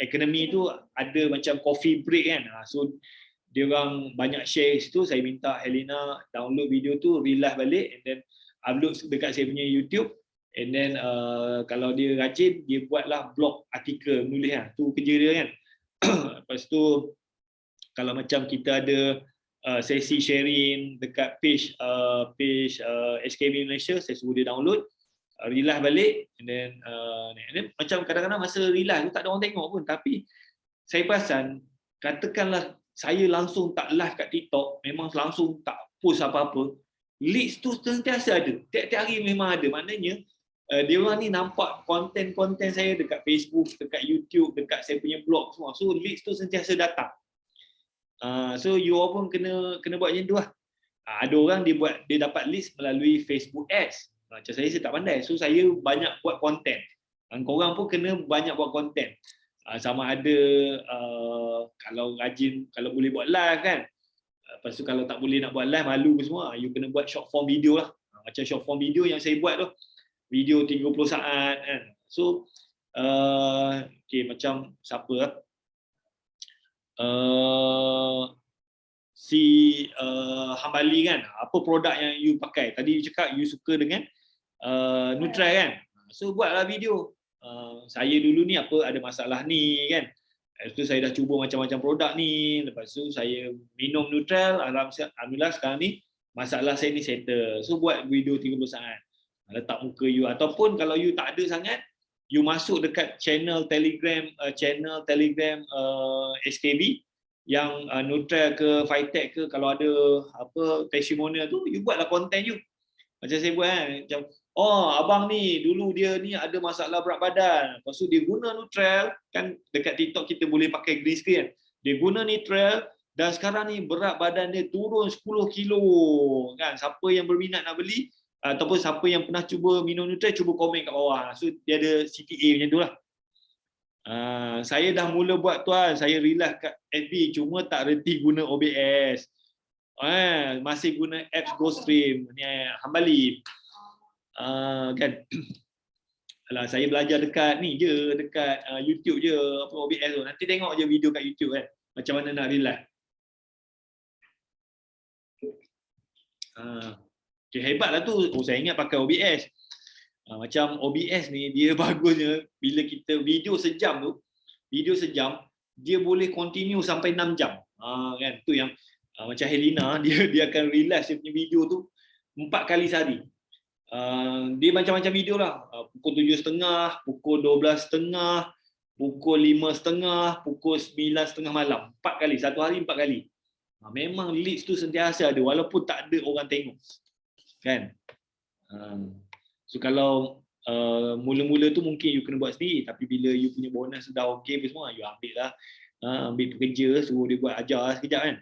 A: Academy tu ada macam coffee break kan. So dia orang banyak share situ, saya minta Helena download video tu, relive balik and then upload dekat saya punya YouTube. And then kalau dia rajin, dia buatlah blog artikel, nulis lah. Tu kerja dia kan. Lepas tu kalau macam kita ada sesi sharing dekat page SKB Malaysia, saya suruh dia download, relive balik and then macam kadang-kadang masa relive tu tak ada orang tengok pun, tapi saya perasan katakanlah saya langsung tak live kat TikTok, memang langsung tak post apa-apa, leads tu sentiasa ada, tiap-tiap hari memang ada. Maknanya dia orang ni nampak konten-konten saya dekat Facebook, dekat YouTube, dekat saya punya blog semua. So leads tu sentiasa datang. So you all pun kena buat macam tu lah. Ada orang dia dapat leads melalui Facebook Ads. Macam saya tak pandai. So saya banyak buat konten. Korang pun kena banyak buat konten. Sama ada kalau rajin, kalau boleh buat live kan. Lepas tu kalau tak boleh nak buat live, malu semua, you kena buat short form video lah. Macam short form video yang saya buat tu, video 30 saat kan. So okay, macam siapa lah, si Hambali kan, apa produk yang you pakai? Tadi you cakap you suka dengan Nutri kan. So buatlah video. Saya dulu ni ada masalah ni kan. Lepas tu saya dah cuba macam-macam produk ni. Lepas tu saya minum Nutri, alhamdulillah sekarang ni masalah saya ni settle. So buat video 30 saat. Letak muka you, ataupun kalau you tak ada sangat, you masuk dekat channel Telegram SKB yang Nutri ke Fitech ke, kalau ada apa testimonial tu, you buatlah konten you. Macam saya buat kan, macam abang ni dulu dia ni ada masalah berat badan, lepas tu dia guna Nutri kan, dekat TikTok kita boleh pakai green screen. Dia guna Nutri dan sekarang ni berat badan dia turun 10 kilo kan. Siapa yang berminat nak beli ataupun siapa yang pernah cuba minum Nutri, cuba komen kat bawah. So dia ada CTA macam tu lah. Saya dah mula buat tuan, saya relive kat FB, cuma tak reti guna OBS. Masih guna apps GoStream ni, Hambali. Kan. Alah, saya belajar dekat ni je, dekat YouTube je, apa OBS tu. Nanti tengok je video kat YouTube kan, macam mana nak relive. Okay, hebatlah tu. Saya ingat pakai OBS. Macam OBS ni dia bagusnya bila kita video sejam tu, dia boleh continue sampai 6 jam. Kan tu yang macam Helena, dia akan relive dia punya video tu 4 kali sehari. Dia macam-macam video lah. Pukul 7.30, pukul 12.30, pukul 5.30, pukul 9.30 malam. 4 kali, satu hari 4 kali. Memang leads tu sentiasa ada walaupun tak ada orang tengok. Kan? So kalau mula-mula tu mungkin you kena buat sendiri, tapi bila you punya bonus dah okey semua, you ambil lah. Ambil pekerja, suruh dia buat, ajar sekejap kan.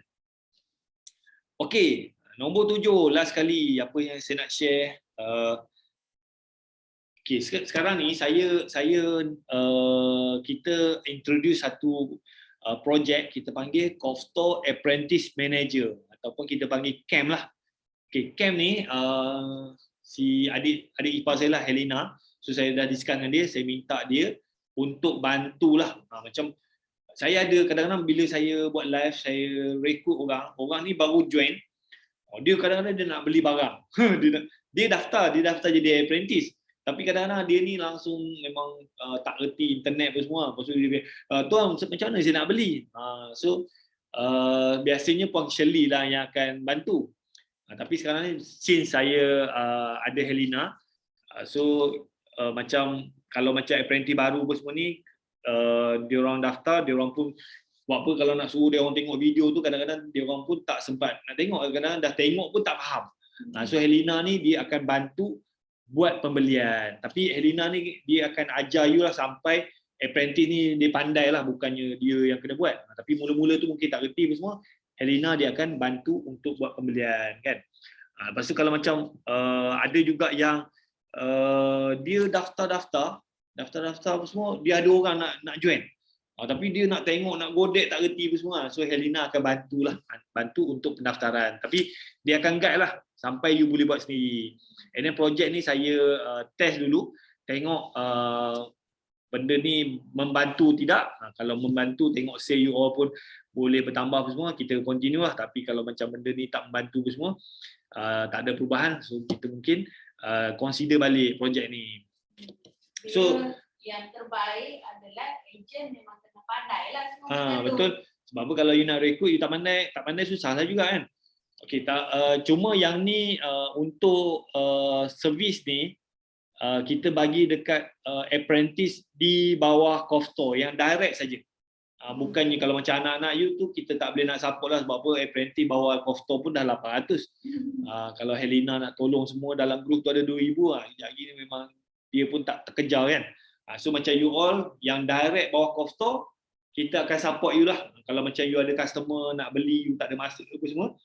A: Okey, nombor 7, last kali apa yang saya nak share. Okay, sekarang ni kita introduce satu projek kita panggil Koftor Apprentice Manager ataupun kita panggil CAM lah. Okay, CAM ni si adik ipar saya lah, Helena. So saya dah discuss dengan dia, saya minta dia untuk bantulah. Macam saya ada kadang-kadang bila saya buat live, saya rekrut orang ni baru join. Dia kadang-kadang dia nak beli barang. dia daftar jadi apprentice. Tapi kadang-kadang dia ni langsung memang tak reti internet apa semua. Lepas tu dia tuan macam mana saya nak beli? So biasanya Puan Shirley lah yang akan bantu. Tapi sekarang ni since saya ada Helena, macam kalau macam apprentice baru pun semua ni, dia orang daftar, dia orang pun buat apa kalau nak suruh dia orang tengok video tu, kadang-kadang dia orang pun tak sempat nak tengok, kadang-kadang dah tengok pun tak faham. So Helena ni dia akan bantu buat pembelian. Tapi Helena ni dia akan ajar you lah sampai apprentice ni dia pandai lah, bukannya dia yang kena buat. Tapi mula-mula tu mungkin tak reti semua, Helena dia akan bantu untuk buat pembelian kan. Lepas tu kalau macam ada juga yang dia daftar semua, dia ada orang nak join. Tapi dia nak tengok, nak godek, tak reti semua. So Helena akan bantu untuk pendaftaran. Tapi dia akan guide lah sampai you boleh buat sendiri. And then projek ni saya test dulu, tengok benda ni membantu tidak. Kalau membantu, tengok sale you all pun boleh bertambah semua, kita continue lah. Tapi kalau macam benda ni tak membantu semua, tak ada perubahan, so kita mungkin consider balik projek ni. So
B: yang terbaik adalah ejen memang kena pandai lah semua.
A: Betul. Sebab apa kalau you nak recruit, you tak pandai susah lah juga kan. Okay, cuma yang ni untuk servis ni kita bagi dekat apprentice di bawah Koftor yang direct saja. Bukannya kalau macam anak-anak you tu kita tak boleh nak support lah, sebab apa apprentice bawah Koftor pun dah 800. Kalau Helena nak tolong semua dalam grup tu ada 2000 sekejap lagi ni memang dia pun tak terkejar kan. So macam you all yang direct bawah Koftor, kita akan support you lah. Kalau macam you ada customer nak beli, you tak ada masa apa semua,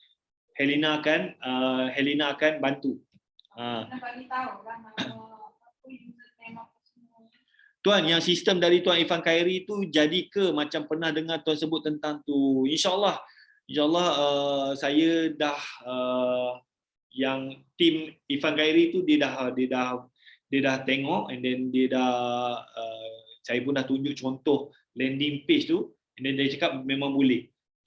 A: Helena akan bantu.
B: Nak bagi tahu lah nama apa username apa semua.
A: Tuan, yang sistem dari Tuan Irfan Khairi tu jadi ke macam pernah dengar Tuan sebut tentang tu? InsyaAllah saya dah yang tim Irfan Khairi tu dia dah tengok, and then dia dah saya pun dah tunjuk contoh landing page tu, and then dia cakap memang boleh.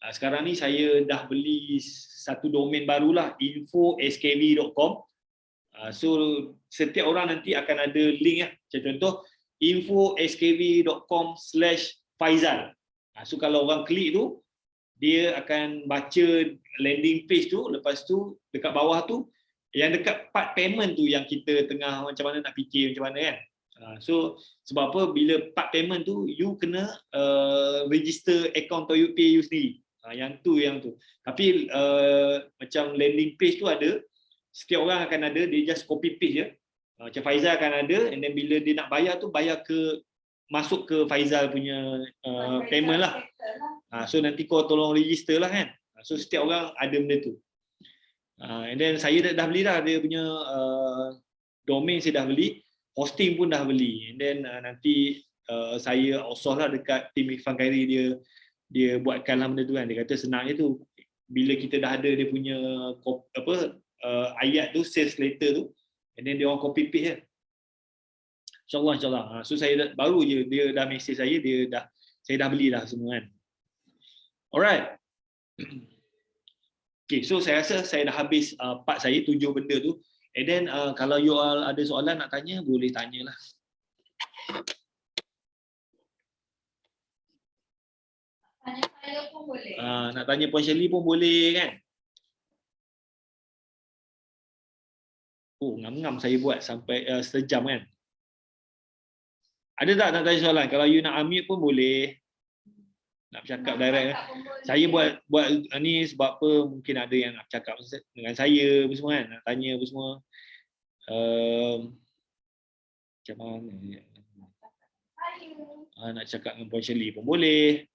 A: Sekarang ni saya dah beli satu domain barulah, info.skv.com. So setiap orang nanti akan ada link ya. Contoh info.skv.com/Faizal. So kalau orang klik tu, dia akan baca landing page tu. Lepas tu dekat bawah tu, yang dekat part payment tu yang kita tengah macam mana nak fikir macam mana kan. So sebab apa, bila part payment tu you kena register account Toyopay you sendiri. Yang tu. Tapi macam landing page tu ada, setiap orang akan ada, dia just copy paste je. Macam Faizal akan ada, and then bila dia nak bayar tu, masuk ke Faizal punya payment lah. So nanti kau tolong register lah kan. So setiap orang ada benda tu. And then saya dah beli dah dia punya domain, saya dah beli, hosting pun dah beli. And then nanti saya outsource lah dekat tim Irfan Khairi, dia buatkanlah benda tu kan. Dia kata senang je tu. Bila kita dah ada dia punya ayat tu, sales letter tu, and then dia orang copy paste je. InsyaAllah. So saya baru je dia dah message saya, saya dah beli dah semua kan. Alright. Okay, so saya rasa saya dah habis part saya 7 benda tu. And then kalau you all ada soalan nak tanya, boleh tanyalah.
B: Tanya saya pun boleh.
A: Nak tanya Puan Shirley pun boleh kan. Oh, ngam-ngam saya buat sampai sejam kan. Ada tak nak tanya soalan? Kalau you nak ambil pun boleh. Nak bercakap direct. Saya buat ni sebab apa, mungkin ada yang nak bercakap dengan saya apa semua kan, nak tanya apa semua. Macam mana nak cakap dengan Puan Shirley pun boleh.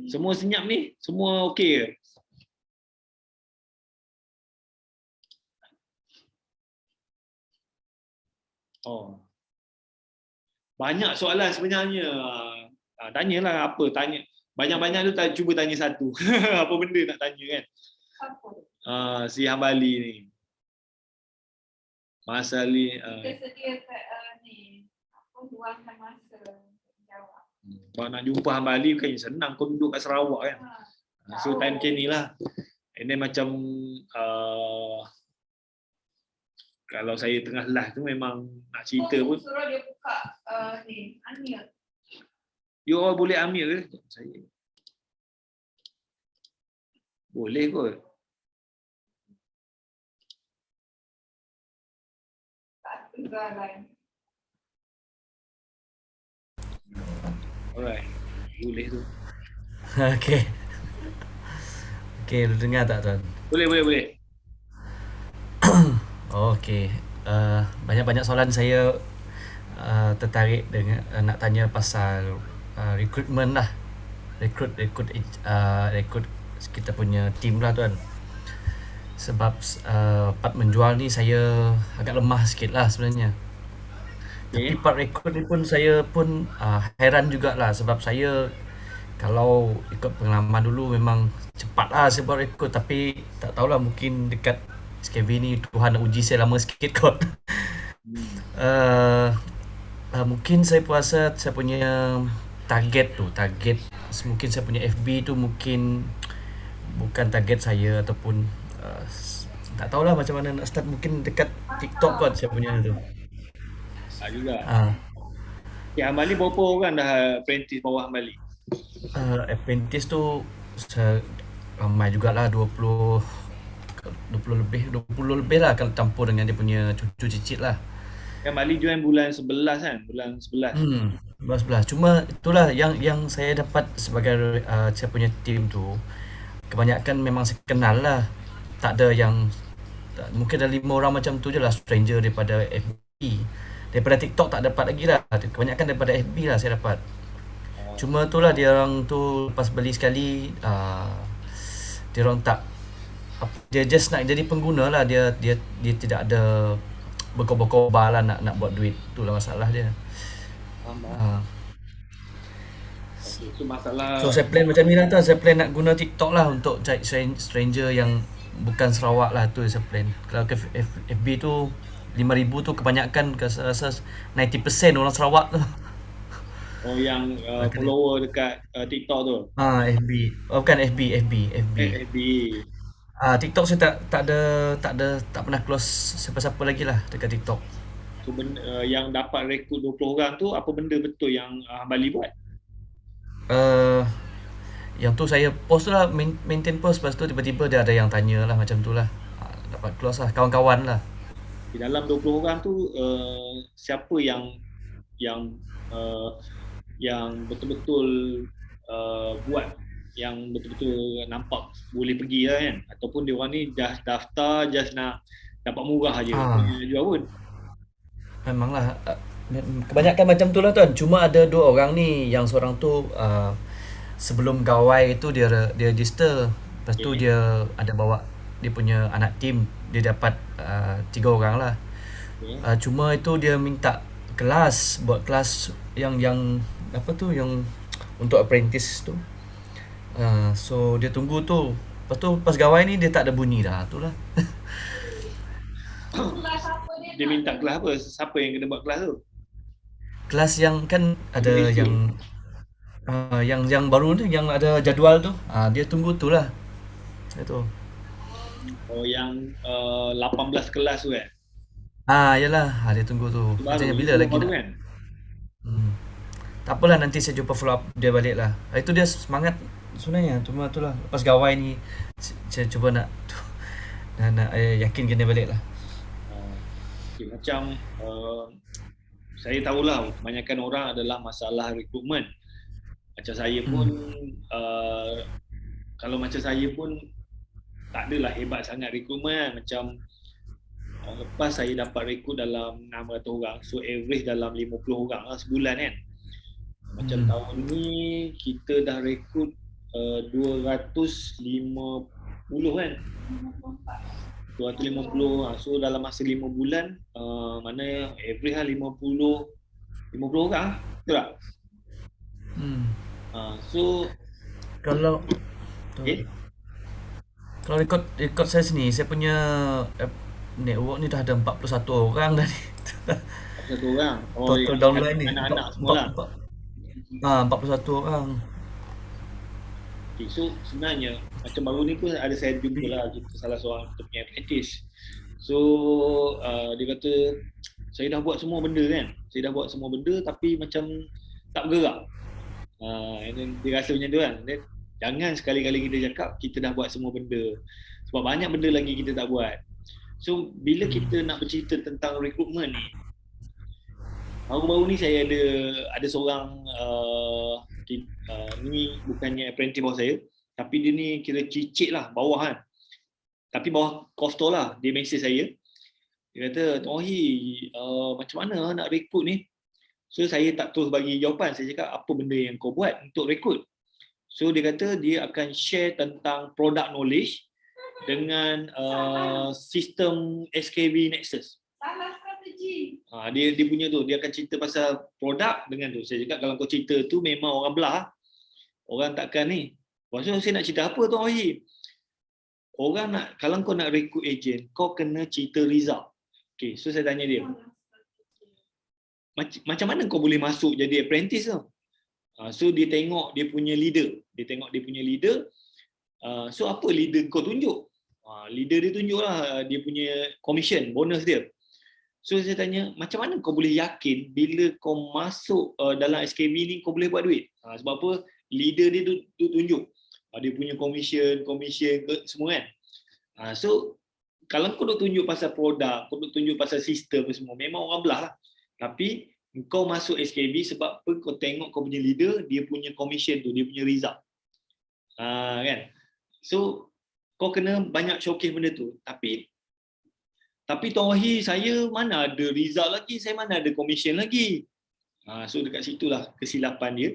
A: Semua senyap ni? Semua okey ke? Oh. Banyak soalan sebenarnya. Tanyalah apa, tanya. Banyak-banyak tu cuba tanya satu. Apa benda nak tanya kan? Si Hambali ni. Masa ni
B: kita sedia ni luangkan masa jawab.
A: Kalau nak jumpa Hambali bukan senang, kau duduk kat Sarawak kan. So time macam ni lah. And then macam kalau saya tengah live tu memang nak cerita pun,
B: Suruh dia buka ni, unmute.
A: you all boleh ambil ke? Sekejap, saya boleh kot.
B: Tak ketinggalan.
A: Alright, boleh tu.
C: Okey. Okey, lu dengar tak tuan?
A: Boleh.
C: Okey. Banyak-banyak soalan saya tertarik dengan nak tanya pasal recruitment lah. Rekrut kita punya team lah tuan. Sebab part menjual ni saya agak lemah sikit lah sebenarnya. Tapi
A: Okay.
C: part rekrut ni pun saya pun heran jugalah sebab saya kalau ikut pengalaman dulu memang cepat lah saya buat rekrut, tapi tak tahulah mungkin dekat SKV ni Tuhan nak uji saya lama sikit kot. Mungkin saya rasa saya punya target mungkin saya punya FB tu mungkin bukan target saya, ataupun tak tahulah macam mana nak start. Mungkin dekat TikTok kot saya punya tu.
A: Juga.
C: Ah,
A: Okay, Hambali berapa orang dah apprentice bawah Hambali?
C: apprentice tu saya ramai jugalah, 20 lebih lah kalau campur dengan dia punya cucu cicit lah.
A: Hambali join bulan 11 kan? Bulan 11.
C: 11. Cuma itulah yang saya dapat sebagai saya punya team tu, kebanyakan memang saya kenal lah. Tak ada yang mungkin ada 5 orang macam tu je lah, stranger daripada FB. Daripada TikTok tak dapat lagi lah. Kebanyakan daripada FB lah saya dapat. Cuma itulah dia orang tu lepas beli sekali dia orang tak, dia just nak jadi pengguna lah. Dia tidak ada berkobar-kobar lah nak buat duit. Itulah masalah dia.
A: Itu masalah.
C: So saya plan macam ni lah tuan. Saya plan nak guna TikTok lah untuk cari stranger yang bukan Sarawak lah. Tu saya plan. Kalau ke FB tu 5,000 tu kebanyakan, saya rasa 90% orang Sarawak tu.
A: Oh, yang follower dekat TikTok tu.
C: FB. Oh, bukan FB.
A: FB.
C: TikTok saya tak pernah close siapa-siapa lagi lah dekat TikTok.
A: So yang dapat rekrut 20 orang tu apa benda betul yang Hambali buat?
C: Yang tu saya post tu lah, maintain post. Lepas tu tiba-tiba dia ada yang tanya lah macam tu lah. Dapat close lah, kawan-kawan lah.
A: Di dalam 20 orang tu siapa yang betul-betul buat, yang betul-betul nampak boleh pergi lah kan? Ataupun dia orang ni just daftar, just nak dapat murah aja, jual pun.
C: Memanglah kebanyakan macam tu lah tuan. Cuma ada 2 orang ni, yang seorang tu sebelum gawai tu dia register. Lepas tu dia ada bawa dia punya anak team. Dia dapat 3 orang lah. Cuma itu dia minta kelas, buat kelas yang apa tu, yang untuk apprentice tu. So dia tunggu tu. Lepas tu pas gawai ni dia tak ada bunyi dah. Itulah.
B: Kelas apa
A: Dia minta kelas apa? Siapa yang kena buat kelas tu?
C: Kelas yang kan ada yang baru tu, yang ada jadual tu. Dia tunggu tu lah. Itu.
A: Oh, yang 18 kelas tu kan?
C: Yalah, dia tunggu tu. Macamnya bila lagi nak.
A: Kan?
C: Tak apalah, nanti saya jumpa follow up dia balik lah. Itu dia semangat sebenarnya. Cuma itulah, lepas gawai ni saya cuba nak yakinkan dia balik lah.
A: Okay, macam saya tahulah kebanyakan orang adalah masalah rekrutmen. Macam saya pun kalau macam saya pun tak adalah hebat sangat rekrutmen. Macam lepas saya dapat rekrut dalam 600 orang, so average dalam 50 orang lah sebulan kan. Macam tahun ni kita dah rekrut 250 kan, 250. So dalam masa 5 bulan mana average lah 50 orang, betul tak? So
C: kalau rekod saya sini, saya punya network ni dah ada 41 orang dah ni.
A: 41 orang.
C: Total downline ni
A: anak-anak semua lah.
C: 41 orang.
A: Okay, so sebenarnya macam baru ni pun ada saya jumpa lah kita salah seorang kita punya apprentice. So dia kata saya dah buat semua benda kan. Saya dah buat semua benda tapi macam tak bergerak. And then dia rasa macam tu kan. Then, jangan sekali-kali kita cakap kita dah buat semua benda. Sebab banyak benda lagi kita tak buat. So bila kita nak bercerita tentang rekrutmen ni, baru-baru ni saya ada seorang ni bukannya apprentice bawah saya, tapi dia ni kira cicit lah, bawah kan. Tapi bawah Koftor lah, dia mesej saya. Dia kata, Tuan Wahi, macam mana nak rekrut ni? So saya tak terus bagi jawapan, saya cakap apa benda yang kau buat untuk rekrut. So dia kata dia akan share tentang product knowledge dengan sistem SKB Nexus.
B: Salah strategi.
A: Dia punya tu, dia akan cerita pasal produk dengan tu. Saya cakap kalau kau cerita tu memang orang belah. Orang takkan ni. Lepas tu saya nak cerita apa Tuan Wahi? Orang nak, kalau kau nak rekrut agent, kau kena cerita result. Okay, so saya tanya dia. Macam mana kau boleh masuk jadi apprentice tu? So dia tengok dia punya leader. So apa leader kau tunjuk? Leader dia tunjuk lah dia punya commission, bonus dia. So saya tanya, macam mana kau boleh yakin bila kau masuk dalam SKB ni kau boleh buat duit? Sebab apa? Leader dia tu tunjuk. Dia punya commission semua kan. So kalau kau duk tunjuk pasal produk, kau duk tunjuk pasal sistem semua, memang orang belah lah. Tapi kau masuk SKB sebab apa? Kau tengok kau punya leader, dia punya commission tu, dia punya result. Kan? So kau kena banyak showcase benda tu. Tapi Tuan Wahi, saya mana ada result lagi, saya mana ada commission lagi. So dekat situlah kesilapan dia.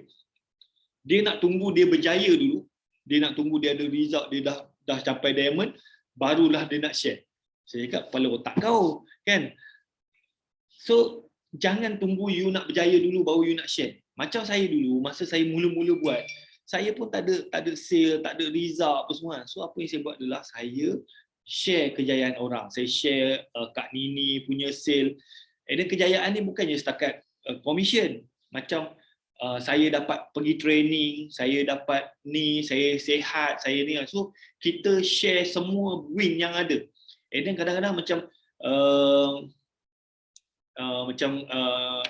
A: Dia nak tunggu dia berjaya dulu. Dia nak tunggu dia ada result, dia dah capai diamond, barulah dia nak share. Saya cakap, kepala otak kau, kan? So, jangan tunggu you nak berjaya dulu baru you nak share. Macam saya dulu, masa saya mula-mula buat, saya pun tak ada sale, tak ada result apa semua. So, apa yang saya buat adalah saya share kejayaan orang. Saya share Kak Nini punya sale. Dan kejayaan ni bukannya setakat commission. Macam saya dapat pergi training, saya dapat ni, saya sihat, saya ni. So kita share semua win yang ada. Dan kadang-kadang macam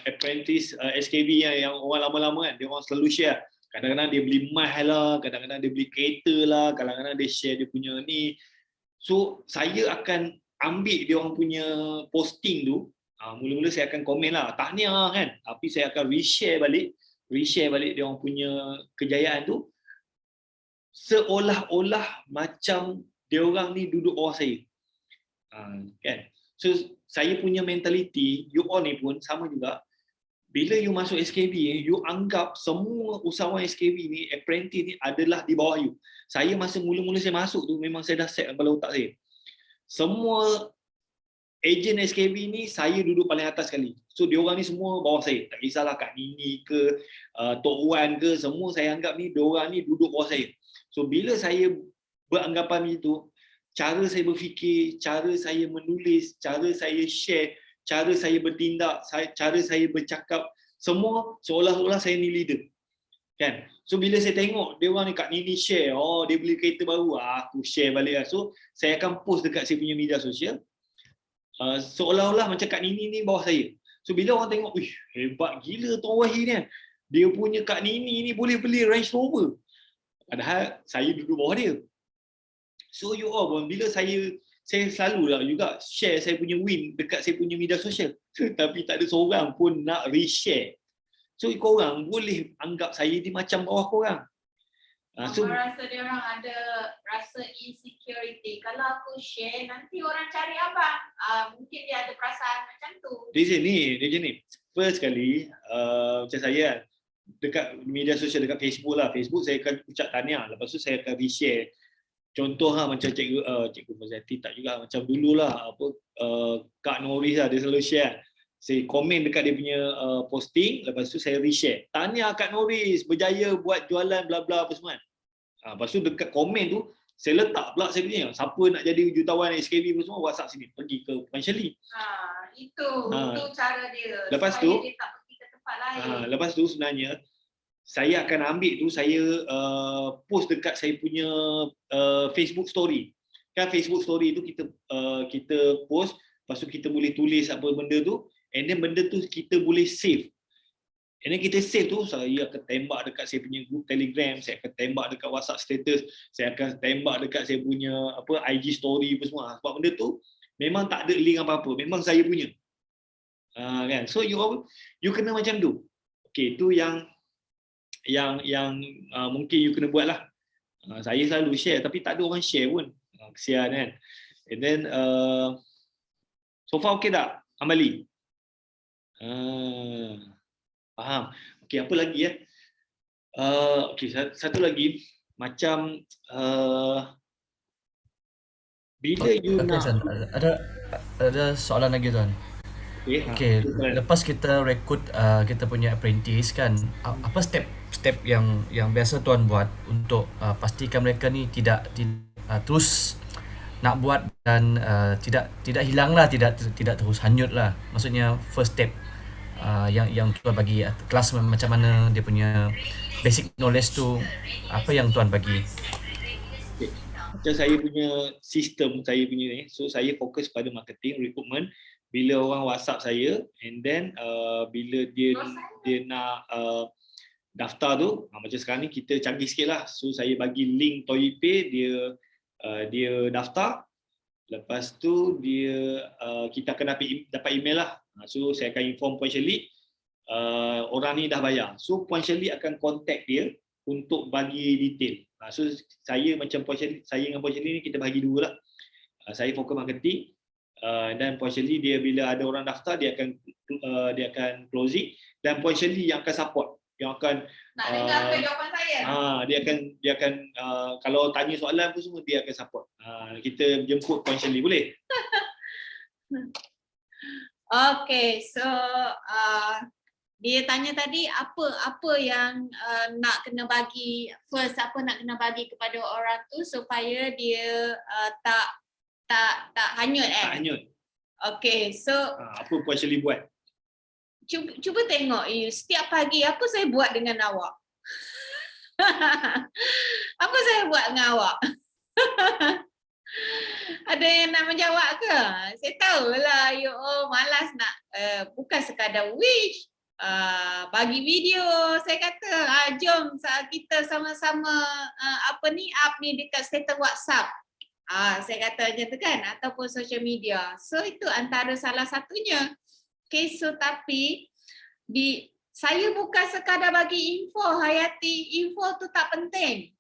A: apprentice SKB yang orang lama-lama kan, dia orang selalu share. Kadang-kadang dia beli mic lah, kadang-kadang dia beli kereta lah, kadang-kadang dia share dia punya ni. So saya akan ambil dia orang punya posting tu. Mula-mula saya akan komen lah, tahniah kan, tapi saya akan reshare balik dia orang punya kejayaan tu seolah-olah macam dia orang ni duduk bawah saya. Kan? So saya punya mentality, you all ni pun sama juga. Bila you masuk SKB, you anggap semua usahawan SKB ni, apprentice ni adalah di bawah you. Saya masa mula-mula saya masuk tu memang saya dah set kepala otak saya. Semua ejen SKB ni saya duduk paling atas sekali. So dia orang ni semua bawah saya. Tak kisahlah Kak Nini ke, Tok Wan ke, semua saya anggap ni dia orang ni duduk bawah saya. So bila saya beranggapan itu, cara saya berfikir, cara saya menulis, cara saya share, cara saya bertindak, cara saya bercakap, semua seolah-olah saya ni leader. Kan? So bila saya tengok dia orang ni Kak Nini share, dia beli kereta baru, aku share balik lah. So saya akan post dekat saya punya media sosial. Seolah-olah macam Kak Nini ni bawah saya. So bila orang tengok, hebat gila Tuan Wahi ni kan. Dia punya Kak Nini ni boleh beli Range Rover. Padahal saya duduk bawah dia. So you all pun, bila saya selalulah juga share saya punya win dekat saya punya media sosial. Tapi tak ada seorang pun nak reshare. So korang boleh anggap saya ni macam bawah korang.
B: So rasa dia orang ada rasa insecurity. Kalau aku share, nanti orang cari abang. Mungkin dia ada perasaan macam tu. Dia
A: macam ni. First kali, macam saya dekat media sosial, dekat Facebook lah. Facebook saya akan ucap tahniah. Lepas tu saya akan reshare. Contoh lah macam Cikgu Mazati tak juga. Macam dululah Kak Noris lah, dia selalu share. Saya komen dekat dia punya posting, lepas tu saya reshare. Tahniah Kak Noris, berjaya buat jualan bla bla apa semua. Lepas tu dekat komen tu, saya letak pula saya punya. Siapa nak jadi jutawan SKB apa semua, WhatsApp sini. Pergi ke Puan Shirley.
B: Itu cara dia.
A: Lepas tu,
B: dia tak pergi ke tempat lain.
A: Lepas tu sebenarnya, saya akan ambil tu, saya post dekat saya punya Facebook story. kan Facebook story tu kita post, lepas tu kita boleh tulis apa benda tu, and then benda tu kita boleh save. And then kita save tu, saya akan tembak dekat saya punya group Telegram, saya akan tembak dekat WhatsApp status, saya akan tembak dekat saya punya IG story apa semua. Sebab benda tu memang tak ada link apa-apa, memang saya punya. Kan? So you kena macam tu. Okay, tu yang mungkin you kena buat lah. Saya selalu share tapi tak ada orang share pun. Kesian kan. And then so far okay tak Amali? Faham. Okay, apa lagi okay, satu lagi macam bila you
C: Okay,
A: nak
C: San, ada soalan lagi tuan. Okay, lepas kita rekrut kita punya apprentice kan, apa step yang biasa tuan buat untuk pastikan mereka ni tidak terus nak buat dan tidak hilang lah, tidak terus hanyut lah. Maksudnya first step yang tuan bagi kelas macam mana dia punya basic knowledge tu, apa yang tuan bagi?
A: Okay. Macam saya punya sistem saya punya ni, so saya fokus pada marketing, recruitment. Bila orang WhatsApp saya, and then bila dia nak daftar tu, macam sekarang ni kita canggih sikit lah. So saya bagi link Toypay, dia daftar. Lepas tu kita akan dapat email lah. So saya akan inform Puan Shirley, orang ni dah bayar. So Puan Shirley akan contact dia untuk bagi detail. So saya macam Puan Shirley, saya dengan Puan Shirley ni kita bagi dua lah. Saya fokus marketing, dan Puan Shirley dia bila ada orang daftar dia akan closing, dan Puan Shirley yang akan support, yang akan
B: nak dengar apa jawapan saya.
A: Dia akan kalau tanya soalan pun semua dia akan support. Kita jemput Puan Shirley boleh?
B: Okay, so dia tanya tadi apa yang nak kena bagi first, apa nak kena bagi kepada orang tu supaya dia tak hanyut
A: Tak hanyut.
B: Okay, so
A: apa Puan Shirley buat?
B: Cuba tengok setiap pagi apa saya buat dengan awak. Apa saya buat dengan awak? Ada yang nak menjawab ke? Saya tahulah you malas nak bukan sekadar wish, bagi video. Saya kata jom kita sama-sama up ni dekat status WhatsApp. Saya kata macam tu kan, ataupun social media. So itu antara salah satunya. Okay, so tapi saya bukan sekadar bagi info, Hayati. Info tu tak penting.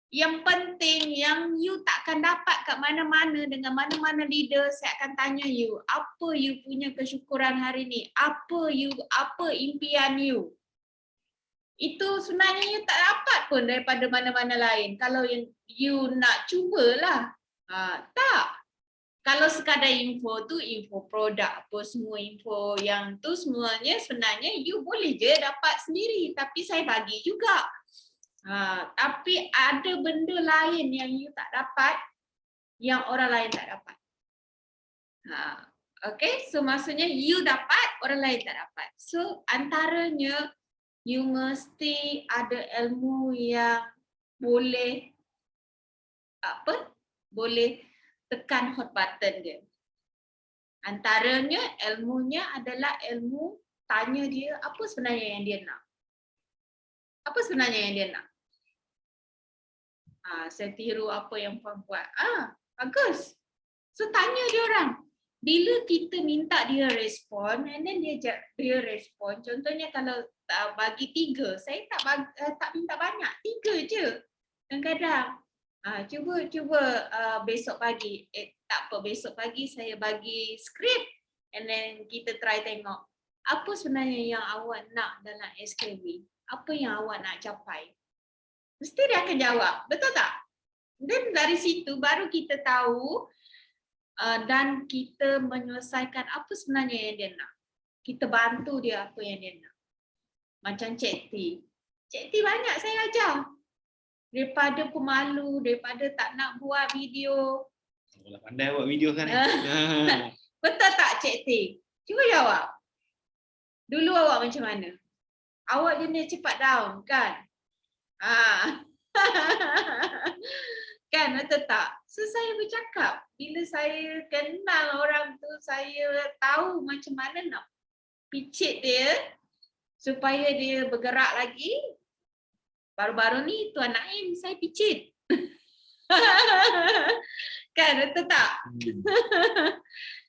B: Yang penting yang you takkan dapat kat mana-mana dengan mana-mana leader, saya akan tanya you, apa you punya kesyukuran hari ni? Apa impian you? Itu sebenarnya you tak dapat pun daripada mana-mana lain. Kalau yang you nak cubalah. Tak. Kalau sekadar info tu, info produk apa semua, info yang tu semuanya sebenarnya you boleh je dapat sendiri. Tapi saya bagi juga. Tapi ada benda lain yang you tak dapat, yang orang lain tak dapat. Okay, so maksudnya you dapat, orang lain tak dapat. So antaranya you mesti ada ilmu yang boleh boleh tekan hot button dia. Antaranya ilmunya adalah ilmu tanya dia apa sebenarnya yang dia nak. Apa sebenarnya yang dia nak? Saya tiru apa yang Puan buat. Bagus. So tanya dia orang. Bila kita minta dia respon, and then dia respon. Contohnya kalau bagi 3, saya tak minta banyak, 3 je. Kadang-kadang cuba besok pagi. Tak apa, besok pagi saya bagi skrip, and then kita try tengok apa sebenarnya yang awak nak dalam SKB. Apa yang awak nak capai? Mesti dia akan jawab, betul tak? Dan dari situ baru kita tahu dan kita menyelesaikan apa sebenarnya yang dia nak. Kita bantu dia apa yang dia nak. Macam Cik T. Cik T banyak saya ajar. Daripada pemalu, daripada tak nak buat video.
A: Pandai buat video kan?
B: Betul tak Cik T? Cuba jawab. Dulu awak macam mana? Awak jenis cepat down kan? Kan, betul tak? So saya bercakap, bila saya kenal orang tu, saya tahu macam mana nak picit dia supaya dia bergerak lagi. Baru-baru ni Tuan Naim saya picit. Kan, betul tak?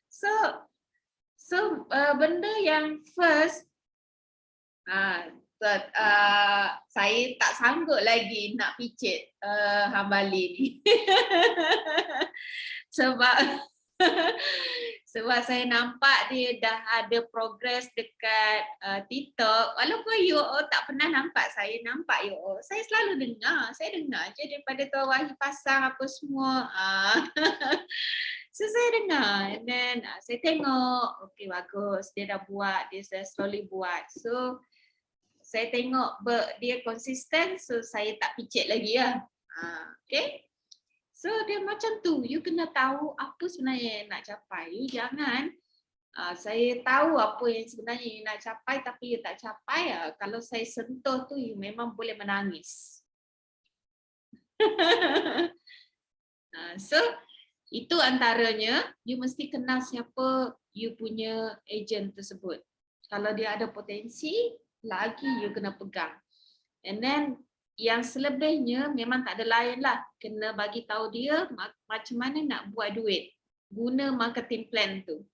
B: So benda yang first, saya tak sanggup lagi nak picit Hambali ni. Sebab sebab saya nampak dia dah ada progress dekat TikTok. Walaupun you all tak pernah nampak saya nampak you all, saya selalu dengar. Saya dengar je daripada Tuan Wahid pasang apa semua. So saya dengar, and then saya tengok, okay bagus, dia dah buat, dia dah slowly buat. So saya tengok dia konsisten, so saya tak picit lagi lah. Okay. So dia macam tu, you kena tahu apa sebenarnya yang nak capai. You jangan, saya tahu apa yang sebenarnya you nak capai tapi you tak capai. Kalau saya sentuh tu, you memang boleh menangis. So itu antaranya, you mesti kenal siapa you punya agent tersebut. Kalau dia ada potensi, lagi you kena pegang. And then yang selebihnya memang tak ada lain lah. Kena bagi tahu dia macam mana nak buat duit. Guna marketing plan tu.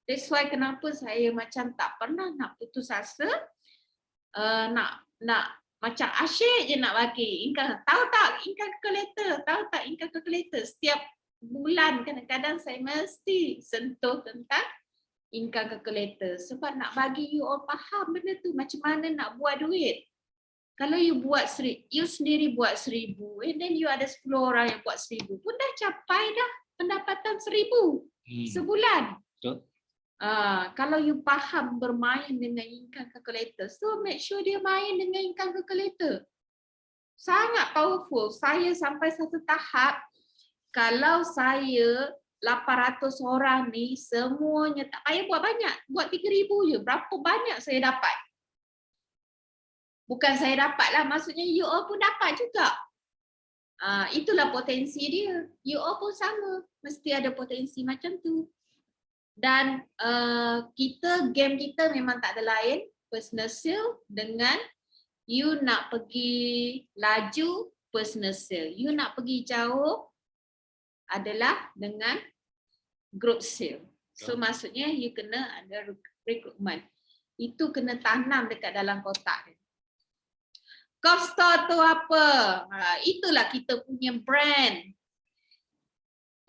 B: That's why kenapa saya macam tak pernah nak putus asa. Nak macam asyik je nak bagi income. Tahu tak income calculator? Tahu tak income calculator? Setiap bulan kadang-kadang saya mesti sentuh tentang income calculator. Sebab nak bagi you all faham benda tu. Macam mana nak buat duit. Kalau you buat you sendiri buat 1,000, and then you ada 10 orang yang buat 1,000 pun dah capai dah pendapatan 1,000 sebulan.
A: Betul.
B: Kalau you faham bermain dengan income calculator, so make sure dia main dengan income calculator. Sangat powerful. Saya sampai satu tahap, kalau saya 800 orang ni semuanya tak payah buat banyak, buat 3,000 je, berapa banyak saya dapat? Bukan saya dapat lah, maksudnya you all pun dapat juga. Itulah potensi dia. You all pun sama, mesti ada potensi macam tu. Dan game kita memang tak ada lain, personal sale dengan you nak pergi laju, personal sale. You nak pergi jauh adalah dengan group sale. So maksudnya you kena ada recruitment. Itu kena tanam dekat dalam kotak. Coffee store tu apa? Itulah kita punya brand.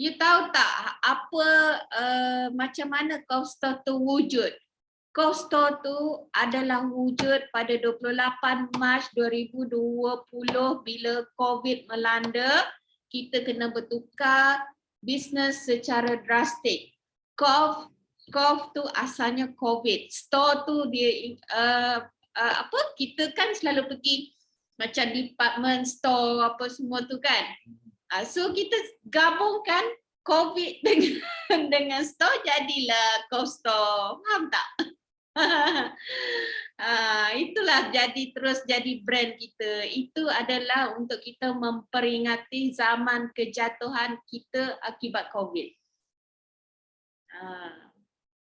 B: You tahu tak apa macam mana coffee store tu wujud? Coffee store tu adalah wujud pada 28 Mac 2020 bila COVID melanda. Kita kena bertukar bisnes secara drastik. Coffee tu asalnya COVID. Store tu dia kita kan selalu pergi macam department store apa semua tu kan. So kita gabungkan COVID dengan store, jadilah coffee store. Faham tak? Itulah terus jadi brand kita. Itu adalah untuk kita memperingati zaman kejatuhan kita akibat COVID.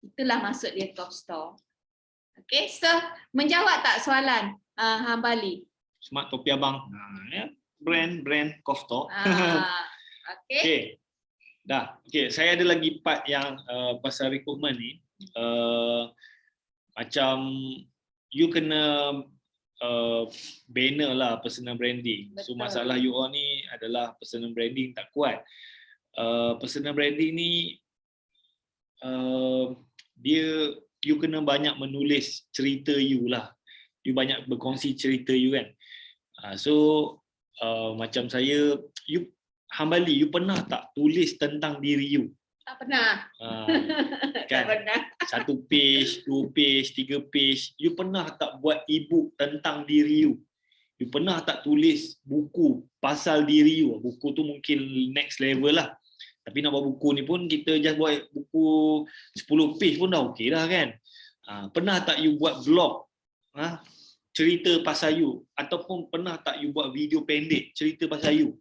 B: Itulah maksud dia coffee store. Okay, so menjawab tak soalan Hambali?
A: Smart Topi Abang. Ya. Brand coffee store.
B: Okay.
A: Okay. Dah. Okay, saya ada lagi part yang pasal recruitment ni. Macam you kena banner lah personal branding.
B: Betul.
A: So masalah you all ni adalah personal branding tak kuat. Personal branding ni you kena banyak menulis cerita you lah. You banyak berkongsi cerita you kan. Macam saya, Hambali, you pernah tak tulis tentang diri you?
B: Tak pernah.
A: Kan?
B: Tak pernah.
A: 1 page, 2 page, 3 page. You pernah tak buat e-book tentang diri you? You pernah tak tulis buku pasal diri you? Buku tu mungkin next level lah. Tapi nak buat buku ni pun kita just buat buku 10 page pun dah okey dah kan. Pernah tak you buat vlog? Cerita pasal you, ataupun pernah tak you buat video pendek cerita pasal you?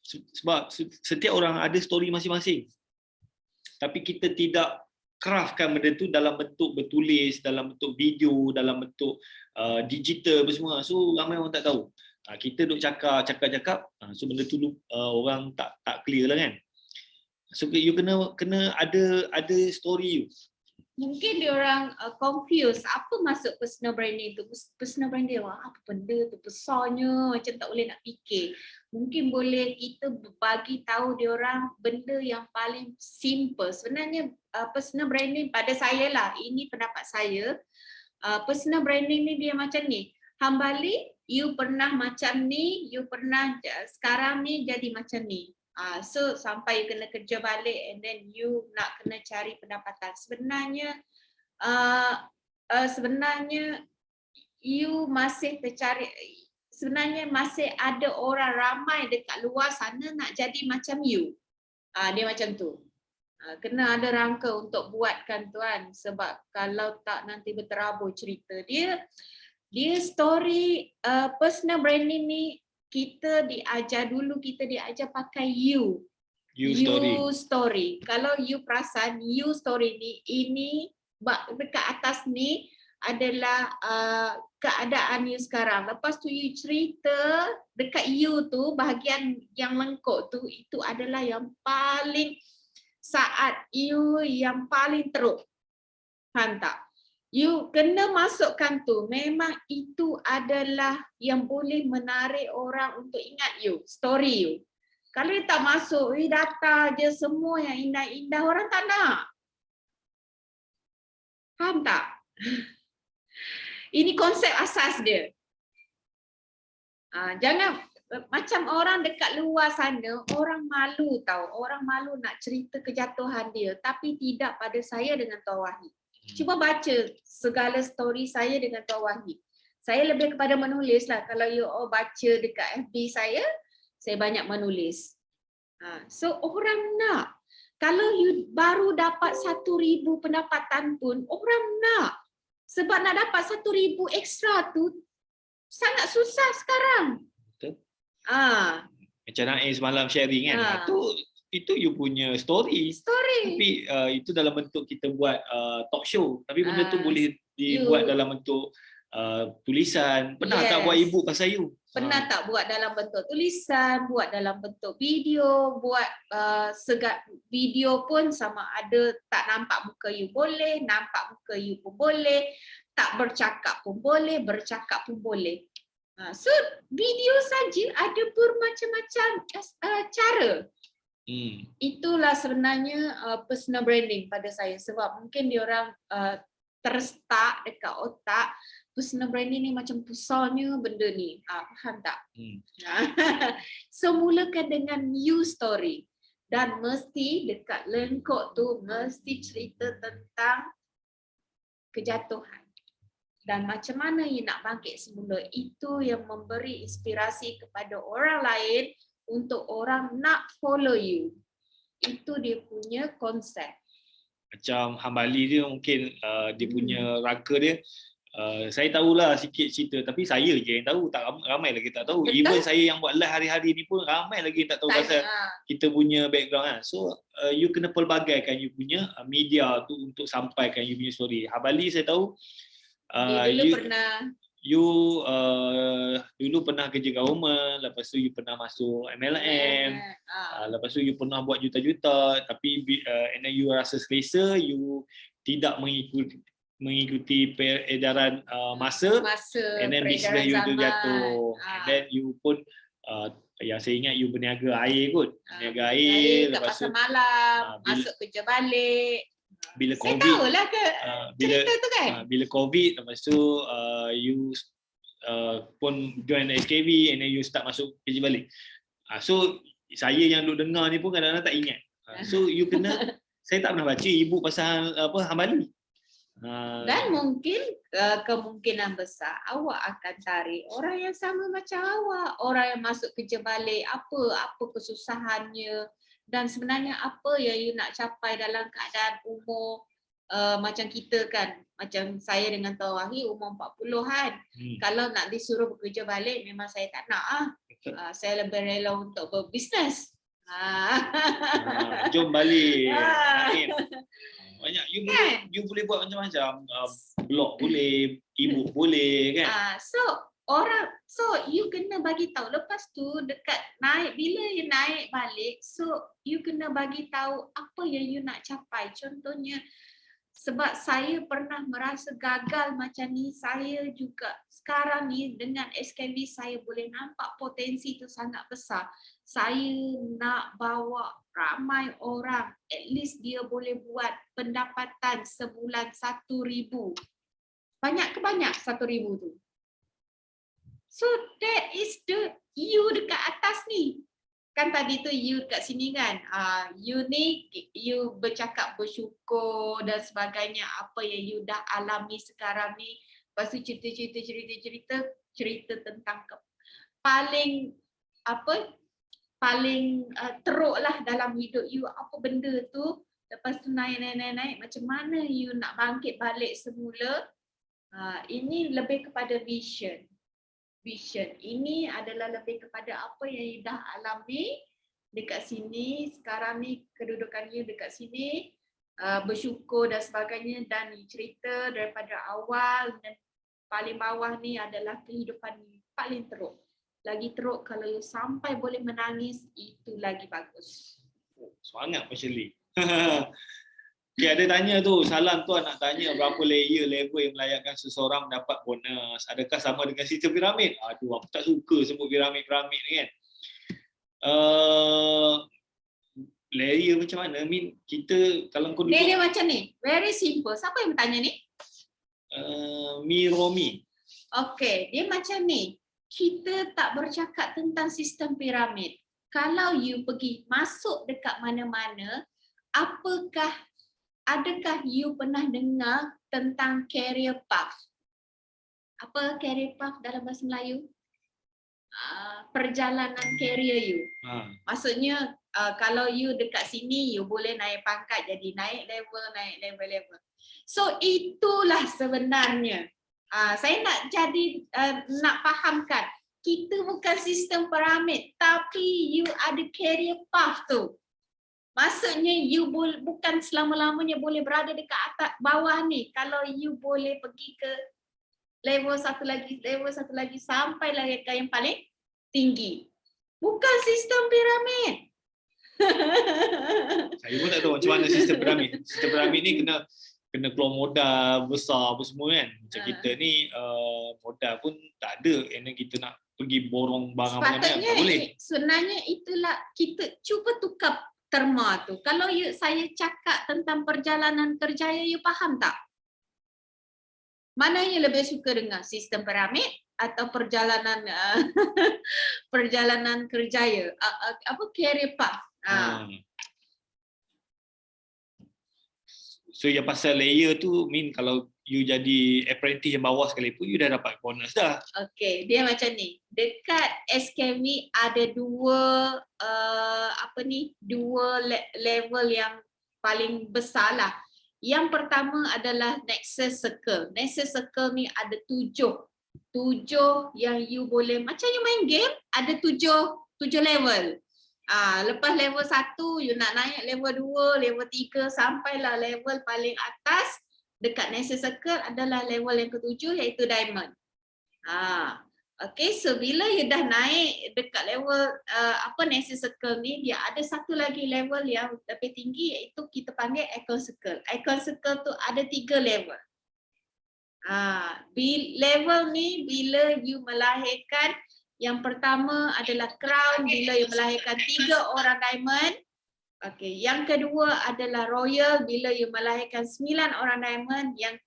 A: Sebab setiap orang ada story masing-masing. Tapi kita tidak craftkan benda tu dalam bentuk bertulis, dalam bentuk video, dalam bentuk digital apa semua. So ramai orang tak tahu. Kita duk cakap, so benda tu orang tak clear lah kan. So you kena ada story you.
B: Mungkin dia orang confused apa maksud personal branding tu. Personal branding, wah apa benda tu besarnya, macam tak boleh nak fikir. Mungkin boleh kita bagi tahu dia orang benda yang paling simple. Sebenarnya personal branding pada saya lah, ini pendapat saya. Personal branding ni dia macam ni. Hambali, you pernah macam ni, you pernah sekarang ni jadi macam ni. So sampai you kena kerja balik and then you nak kena cari pendapatan. Sebenarnya you masih tercari, sebenarnya masih ada orang ramai dekat luar sana nak jadi macam you. Dia macam tu. Kena ada rangka untuk buatkan tuan, sebab kalau tak nanti berterabur cerita dia. Dia story personal branding ni kita diajar pakai you story. Kalau you perasan you story ni, ini dekat atas ni adalah keadaan you sekarang. Lepas tu you cerita dekat you tu, bahagian yang lengkok tu, itu adalah yang paling saat you yang paling teruk. Faham tak? You kena masukkan tu. Memang itu adalah yang boleh menarik orang untuk ingat you, story you. Kalau dia tak masuk, data je semua yang indah-indah, orang tak nak. Faham tak? Ini konsep asas dia. Jangan macam orang dekat luar sana, orang malu tahu. Orang malu nak cerita kejatuhan dia, tapi tidak pada saya dengan Tuan Wahid. Cuba baca segala story saya dengan Tuan Wahid. Saya lebih kepada menulis lah. Kalau you baca dekat FB saya banyak menulis. So orang nak. Kalau you baru dapat 1,000 pendapatan pun, orang nak. Sebab nak dapat 1,000 ekstra tu sangat susah sekarang.
A: Betul.
B: Macam
A: Naim semalam sharing kan. Itu you punya story. Tapi itu dalam bentuk kita buat talk show. Tapi benda tu boleh dibuat dalam bentuk tulisan. Pernah tak buat ebook pasal you?
B: Pernah tak buat dalam bentuk tulisan, buat dalam bentuk video, buat video pun sama ada tak nampak muka you boleh, nampak muka you pun boleh, tak bercakap pun boleh, bercakap pun boleh. So video saja ada bermacam-macam cara. Itulah sebenarnya personal branding pada saya, sebab mungkin diorang terstak dekat otak personal branding ni macam besarnya benda ni. Faham tak? So mulakan dengan you story, dan mesti dekat lengkok tu mesti cerita tentang kejatuhan dan macam mana you nak bangkit semula. Itu yang memberi inspirasi kepada orang lain untuk orang nak follow you. Itu dia punya konsep.
A: Macam Hambali dia mungkin dia punya rangka dia, saya tahulah sikit cerita, tapi saya je yang tahu, tak ramai lagi tak tahu.
B: Betul.
A: Even saya yang buat live hari-hari ni pun ramai lagi yang tak tahu pasal kita punya background kan. So you kena pelbagaikan you punya media tu untuk sampaikan you punya story. Hambali saya tahu dulu pernah kerja government, lepas tu you pernah masuk MLM, lepas tu you pernah buat juta-juta, tapi and then you rasa selesa, you tidak mengikuti peredaran masa, and then bisnes you tu jatuh, and then you pun yang saya ingat you berniaga air kot, berniaga air,
B: kat
A: lepas tu
B: pasar malam, masuk kerja balik.
A: Bila
B: Saya
A: COVID,
B: tahulah cerita tu kan.
A: bila COVID, lepas tu you pun join SKB, and then you start masuk kerja balik. So saya yang duk dengar ni pun kadang-kadang tak ingat. So you kena, saya tak pernah baca ebook pasal Hambali.
B: Dan mungkin kemungkinan besar awak akan tarik orang yang sama macam awak, orang yang masuk kerja balik, apa kesusahannya, dan sebenarnya apa yang you nak capai dalam keadaan umur macam kita kan, macam saya dengan Tuan Wahid umur 40-an. Kalau nak disuruh bekerja balik memang saya tak nak saya lebih rela untuk berbisnes.
A: Jom balik Naim. Banyak you boleh buat macam-macam. Blog boleh, e-book boleh kan.
B: So you kena bagi tahu lepas tu dekat naik, bila you naik balik, so you kena bagi tahu apa yang you nak capai. Contohnya, sebab saya pernah merasa gagal macam ni, saya juga sekarang ni dengan SKV saya boleh nampak potensi tu sangat besar. Saya nak bawa ramai orang, at least dia boleh buat pendapatan sebulan 1,000. Banyak ke banyak 1,000 tu? So that is the you dekat atas ni. Kan tadi tu you dekat sini kan, you ni you bercakap bersyukur dan sebagainya, apa yang you dah alami sekarang ni. Lepas tu cerita tentang paling teruk lah dalam hidup you, apa benda tu. Lepas tu naik, macam mana you nak bangkit balik semula. Ini lebih kepada vision. Ini adalah lebih kepada apa yang you dah alami dekat sini, sekarang ni kedudukan you dekat sini, bersyukur dan sebagainya, dan cerita daripada awal, dan paling bawah ni adalah kehidupan paling teruk. Lagi teruk kalau you sampai boleh menangis, itu lagi bagus.
A: Semangat Pak Shirley. Okay, ada tanya tu, Salam tuan nak tanya berapa level yang melayakkan seseorang mendapat bonus. Adakah sama dengan sistem piramid? Aduh, aku tak suka sebut piramid-piramid ni kan. Layer macam mana? Min, kita kalau kau duduk...
B: Layer macam ni, very simple. Siapa yang bertanya ni?
A: Miromi.
B: Okay, dia macam ni. Kita tak bercakap tentang sistem piramid. Kalau you pergi masuk dekat mana-mana, adakah you pernah dengar tentang career path? Apa career path dalam bahasa Melayu? Perjalanan career you. Maksudnya kalau you dekat sini, you boleh naik pangkat, jadi naik level. So itulah sebenarnya. Saya nak fahamkan, kita bukan sistem piramid, tapi you ada career path tu. Maksudnya you bukan selama-lamanya boleh berada dekat atas bawah ni. Kalau you boleh pergi ke level satu lagi sampailah ke yang paling tinggi. Bukan sistem piramid.
A: Saya pun tak tahu macam mana sistem piramid. Sistem piramid ni kena keluar modal besar apa semua kan. Macam kita ni modal pun tak ada. And kita nak pergi borong barang banyak tak boleh.
B: Sebenarnya itulah kita cuba tukar terma tu. Kalau saya cakap tentang perjalanan kerjaya, you faham tak? Mana yang lebih suka dengar? Sistem piramid atau perjalanan perjalanan kerjaya? Career path.
A: So yang pasal layer tu, Min, kalau you jadi apprentice yang bawah sekalipun, you dah dapat bonus dah.
B: Okay, dia macam ni. Dekat SKV ada dua level yang paling besar lah. Yang pertama adalah Nexus Circle. Nexus Circle ni ada 7 yang you boleh, macam you main game, ada 7 level. Lepas level 1, you nak naik level 2, level 3, sampailah level paling atas. Dekat Nexus Circle adalah level yang ke-7, iaitu Diamond. Okay, so bila you dah naik dekat level Nexus Circle ni, dia ada satu lagi level yang lebih tinggi, iaitu kita panggil Icon Circle. Icon Circle tu ada 3 level. Level ni bila you melahirkan, yang pertama adalah Crown, bila you melahirkan 3 orang Diamond. Okay, yang kedua adalah Royal, bila you melahirkan 9 orang Diamond. Yang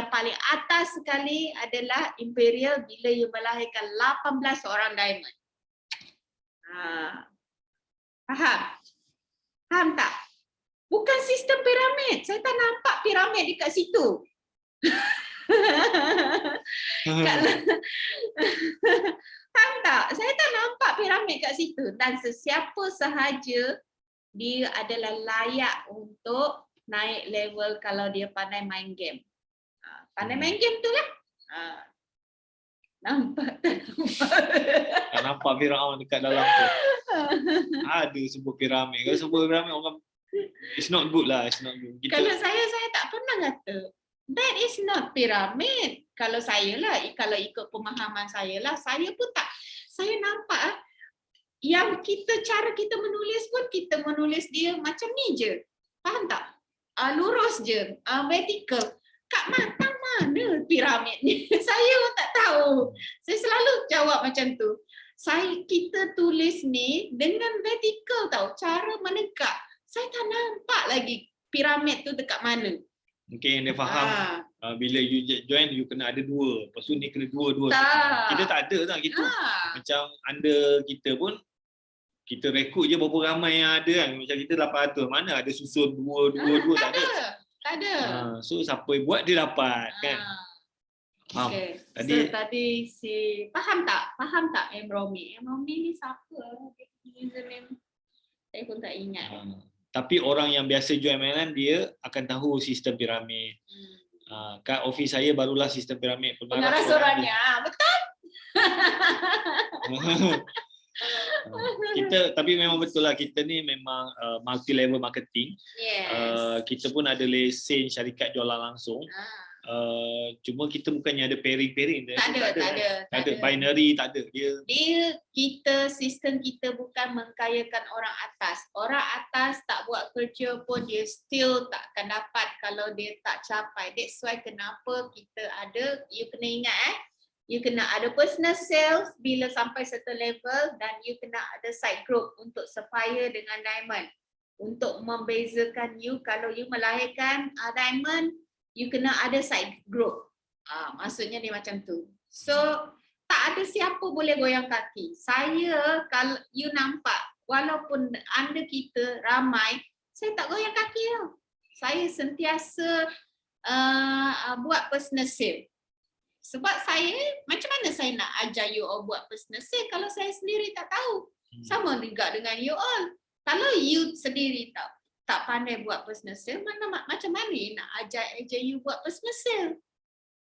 B: paling atas sekali adalah Imperial, bila you melahirkan 18 orang Diamond. Faham tak? Bukan sistem piramid. Saya tak nampak piramid dekat situ. Faham tak? Saya tak nampak piramid kat situ. Dan sesiapa sahaja dia adalah layak untuk naik level kalau dia pandai main game. Pandai main game tu lah. Nampak tak?
A: Tak nampak Firaun dekat dalam tu. Ada sebut piramid. Kalau sebut piramid orang it's not good lah, it's not good.
B: Kalau saya tak pernah kata that is not pyramid. Kalau saya lah, kalau ikut pemahaman saya lah, saya pun tak, saya nampak yang cara kita menulis pun kita menulis dia macam ni je. Faham tak? Lurus je, vertical. Kat matang mana piramid ni? Saya pun tak tahu. Saya selalu jawab macam tu. Kita tulis ni dengan vertical tau, cara menegak. Saya tak nampak lagi piramid tu dekat mana.
A: Mungkin yang dia faham bila you join you kena ada 2. Lepas tu ni kena 2.
B: Tak.
A: Kita tak ada tak gitu. Macam under kita pun kita rekod je berapa ramai yang ada kan. Macam kita 800 mana ada susun 2 tak ada.
B: Tak ada.
A: So siapa yang buat dia dapat kan. Faham?
B: Okay.
A: Tadi
B: Tadi faham tak Romi ni siapa? Username saya pun tak ingat.
A: tapi orang yang biasa join MLM dia akan tahu sistem piramid. Kat office saya barulah sistem piramid.
B: Pengarah suaranya, betul?
A: Tapi memang betul lah, kita ni memang multi level marketing.
B: Yes.
A: Kita pun ada lesen syarikat jualan langsung. Cuma kita bukannya ada pairing.
B: Tak ada.
A: Binary tak ada.
B: Sistem kita bukan mengkayakan orang atas. Orang atas tak buat kerja pun dia still tak akan dapat kalau dia tak capai. That's why kenapa kita ada, you kena ingat you kena ada personal sales bila sampai certain level, dan you kena ada side group untuk supplier dengan diamond. Untuk membezakan you, kalau you melahirkan diamond, you kena ada side group. Maksudnya dia macam tu. So, tak ada siapa boleh goyang kaki. Saya, kalau you nampak, walaupun anda kita ramai, saya tak goyang kaki tau. Saya sentiasa buat personal sale. Sebab saya, macam mana saya nak ajar you all buat personal sale kalau saya sendiri tak tahu. Sama juga dengan you all. Kalau you sendiri tak pandai buat personal sale, macam mana nak ajar you buat personal sale?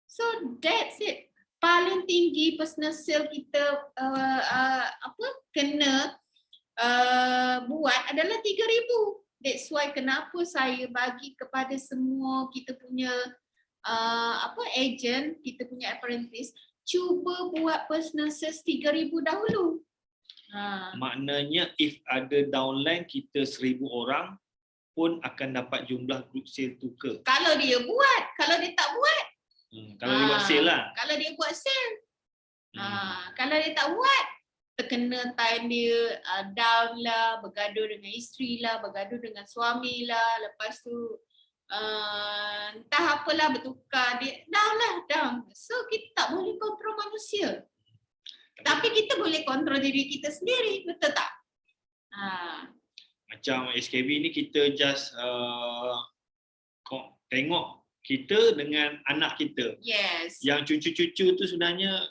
B: So that's it. Paling tinggi personal sale kita kena buat adalah 3,000. That's why kenapa saya bagi kepada semua kita punya agent, kita punya apprentice, cuba buat personal sales 3,000 dahulu.
A: Maknanya if ada downline kita 1,000 orang pun akan dapat jumlah group sale tu ke?
B: Kalau dia buat, kalau dia tak buat.
A: Kalau dia buat sale lah.
B: Kalau dia buat sale. Kalau dia tak buat, terkena time dia down lah, bergaduh dengan isteri lah, bergaduh dengan suami lah, lepas tu entah apalah bertukar, dia down. So kita tak boleh kontrol manusia. Tapi kita boleh kontrol diri kita sendiri, betul tak?
A: Macam SKB ni kita just tengok kita dengan anak kita.
B: Yes.
A: Yang cucu-cucu tu sebenarnya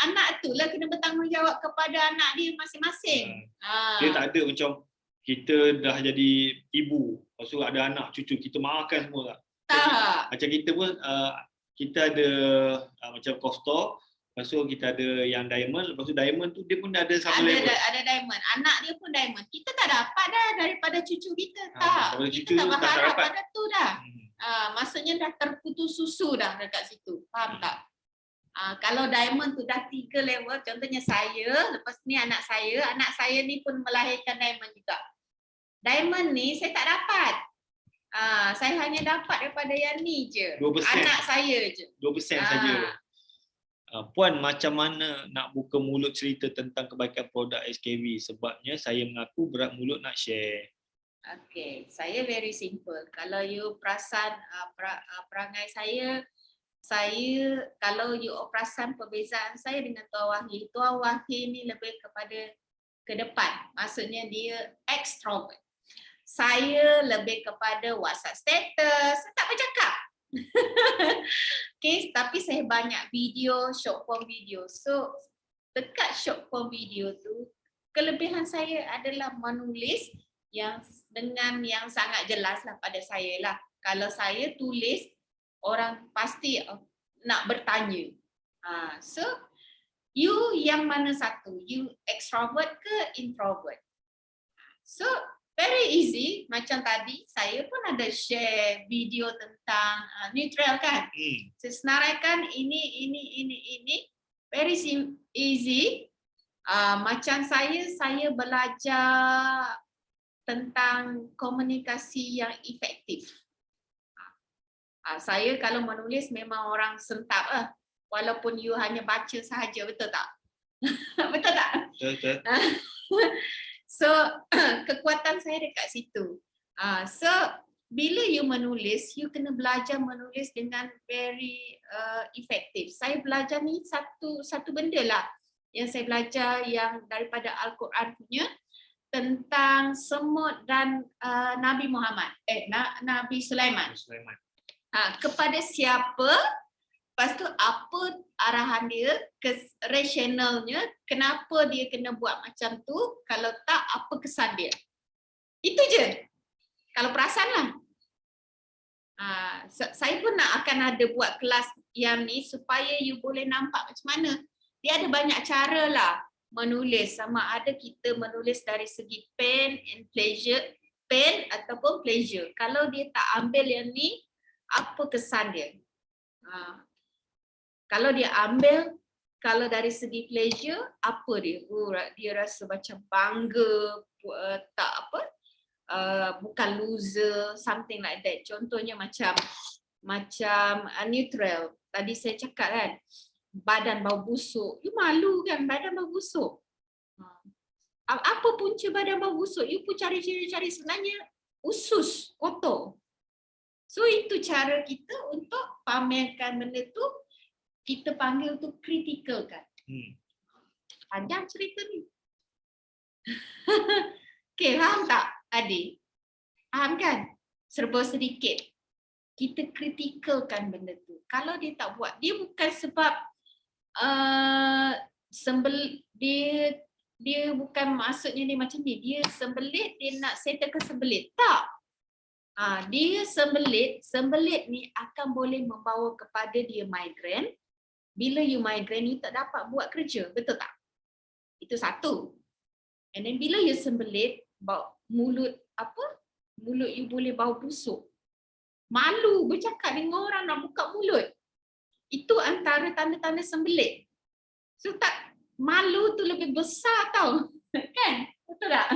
B: anak tu lah kena bertanggungjawab kepada anak dia masing-masing.
A: Dia tak ada macam kita dah jadi ibu, lepas tu ada anak cucu kita makan semua tak?
B: Tak.
A: Macam kita pun kita ada macam Koftor, lepas tu kita ada yang diamond, lepas tu diamond tu dia pun dah ada sama level.
B: Ada diamond, anak dia pun diamond. Kita tak dapat dah daripada cucu kita, tak.
A: Cucu
B: Kita tak
A: tak
B: berharap
A: dapat.
B: pada tu dah. Maksudnya dah terputus susu dah dekat situ, faham tak? Kalau diamond tu dah 3 level, contohnya saya, lepas ni anak saya ni pun melahirkan diamond juga. Diamond ni saya tak dapat. Saya hanya dapat daripada yang ni je.
A: 2%.
B: Anak saya je.
A: 2% saja. Puan, macam mana nak buka mulut cerita tentang kebaikan produk SKB? Sebabnya saya mengaku berat mulut nak share.
B: Okay, saya very simple. Kalau you perasan perangai saya kalau you perasan perbezaan saya dengan Tuan Wahid ni lebih kepada ke depan. Maksudnya dia extrovert. Saya lebih kepada WhatsApp status, saya tak bercakap. Okay, tapi saya banyak video, short form video. So, dekat short form video tu, kelebihan saya adalah menulis yang dengan yang sangat jelas lah pada saya lah. Kalau saya tulis, orang pasti nak bertanya. So, you yang mana satu? You extrovert ke introvert? So, very easy. Macam tadi, saya pun ada share video tentang neutral kan. Saya senaraikan ini. Very easy. Macam saya belajar tentang komunikasi yang efektif. Saya kalau menulis memang orang sentap lah. Walaupun you hanya baca sahaja, betul tak? Betul tak?
A: Betul.
B: So, kekuatan saya dekat situ. So, bila you menulis, you kena belajar menulis dengan very efektif. Saya belajar ni satu benda lah yang saya belajar yang daripada Al-Quran punya tentang semut dan Nabi Muhammad, Nabi Sulaiman. Kepada siapa, lepas tu apa arahan dia, rasionalnya, kenapa dia kena buat macam tu, kalau tak apa kesan dia. Itu je. Kalau perasan lah. Saya pun akan ada buat kelas yang ni supaya you boleh nampak macam mana. Dia ada banyak cara lah menulis, sama ada kita menulis dari segi pain ataupun pleasure. Kalau dia tak ambil yang ni, apa kesan dia? Kalau dia ambil, kalau dari segi pleasure, apa dia? Dia rasa macam bangga, tak apa, bukan loser, something like that. Contohnya macam neutral. Tadi saya cakap kan, badan bau busuk. You malu kan badan bau busuk? Apa punca badan bau busuk? You pun cari sebenarnya usus kotor. So itu cara kita untuk pamerkan benda tu, kita panggil tu critical kan. Panjang cerita ni. Okay, faham tak adik? Faham kan? Serba sedikit. Kita critical-kan benda tu. Kalau dia tak buat, dia bukan sebab dia bukan maksudnya dia macam ni. Dia sembelit, dia nak settlekan sembelit. Tak. Dia sembelit ni akan boleh membawa kepada dia migraine. Bila you migraine, you tak dapat buat kerja, betul tak? Itu satu. And then bila you sembelit, mulut you boleh bau busuk. Malu bercakap dengan orang nak buka mulut. Itu antara tanda-tanda sembelit. So tak, malu tu lebih besar tau. Kan? Betul tak?